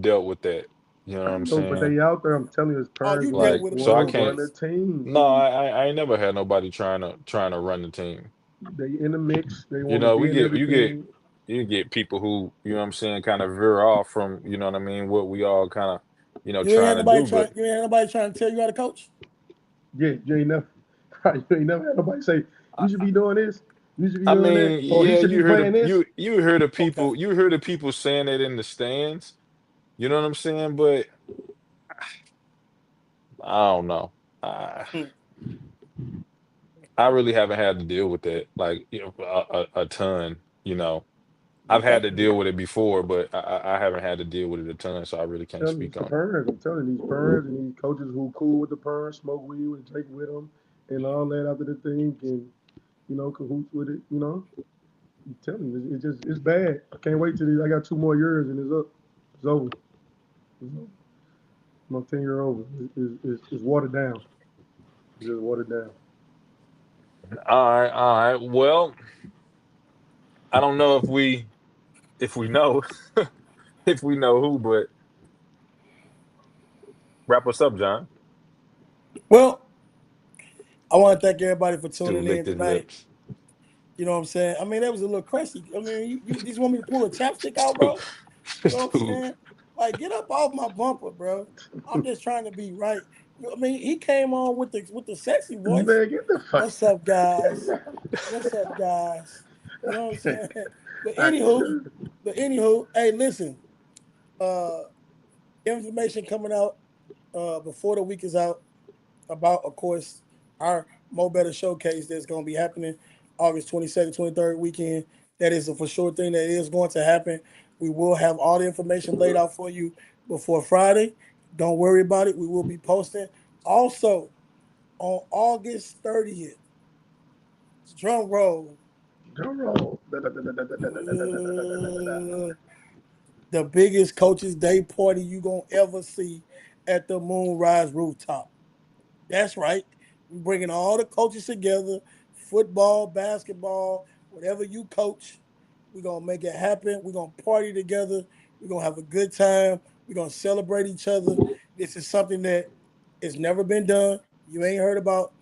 Speaker 2: dealt with that. You know what I'm saying?
Speaker 12: But they out there. I'm telling you, as parents,
Speaker 1: you dealt with it.
Speaker 2: So I can't
Speaker 12: run the team.
Speaker 2: No, I ain't never had nobody trying to run the team.
Speaker 12: They in the mix. They want
Speaker 2: You know,
Speaker 12: to be in everything.
Speaker 2: you get people who, you know what I'm saying, kind of veer off from, you know what I mean, what we all kind of, you know, trying to do.
Speaker 1: You ain't had nobody trying to tell you how to coach?
Speaker 12: Yeah, you ain't never had nobody say, you should be doing this. You should be doing that. Or he should be playing this.
Speaker 2: You heard the people, you heard the people saying it in the stands. You know what I'm saying? But I don't know. I really haven't had to deal with that, like, you know, a ton. You know, I've had to deal with it before, but I haven't had to deal with it a ton, so I really can't speak on it.
Speaker 12: I'm telling these parents and these coaches who cool with the parents, smoke weed with, drink with them, and all that after the thing, and you know, cahoots with it. You know, I'm telling you, it's bad. I can't wait till I got 2 more years and it's up. It's over. My 10-year over. It's watered down. It's just watered down.
Speaker 2: All right. Well, I don't know if we know if we know who, but wrap us up, John.
Speaker 1: Well, I want to thank everybody for tuning
Speaker 2: Dude
Speaker 1: in
Speaker 2: licked his
Speaker 1: tonight.
Speaker 2: lips.
Speaker 1: You know what I'm saying? I mean, that was a little crazy. I mean, you just want me to pull a chapstick out, bro? You know what I'm saying? Like, get up off my bumper, bro. I'm just trying to be right. I mean, he came on with the sexy voice.
Speaker 12: Man, get the fuck.
Speaker 1: What's up, guys? What's up, guys? You know what I'm saying? But anywho, hey, listen. Information coming out before the week is out about, of course, our Mo Better Showcase that's going to be happening August 22nd, 23rd weekend. That is a for sure thing that is going to happen. We will have all the information laid out for you before Friday. Don't worry about it. We will be posting. Also, on August 30th, drum roll. The biggest Coaches Day party you going to ever see at the Moonrise Rooftop. That's right. We're bringing all the coaches together, football, basketball, whatever you coach. We're going to make it happen. We're going to party together. We're going to have a good time. We're going to celebrate each other. This is something that has never been done. You ain't heard about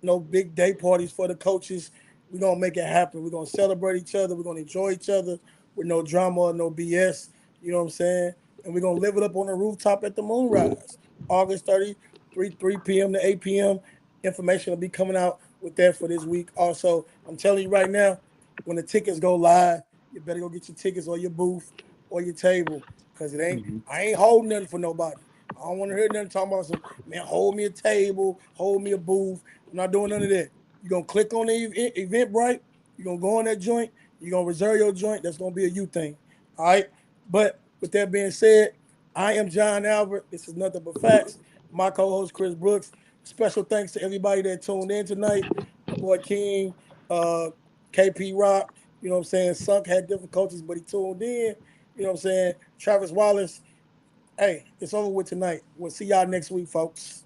Speaker 1: no big day parties for the coaches. We're going to make it happen. We're going to celebrate each other. We're going to enjoy each other with no drama or no BS. You know what I'm saying? And we're going to live it up on the rooftop at the Moonrise. August 30th, 3 p.m. to 8 p.m. Information will be coming out with that for this week. Also, I'm telling you right now, when the tickets go live, you better go get your tickets or your booth or your table, because it ain't. I ain't holding nothing for nobody. I don't want to hear nothing talking about some, man, hold me a table, hold me a booth. I'm not doing none of that. You're going to click on the Eventbrite. You're going to go on that joint. You're going to reserve your joint. That's going to be a you thing. All right? But with that being said, I am John Albert. This is Nothing But Facts. My co-host, Chris Brooks. Special thanks to everybody that tuned in tonight. My boy King, KP Rock, you know what I'm saying? Sunk had difficulties, but he tuned in. You know what I'm saying? Travis Wallace. Hey, it's over with tonight. We'll see y'all next week, folks.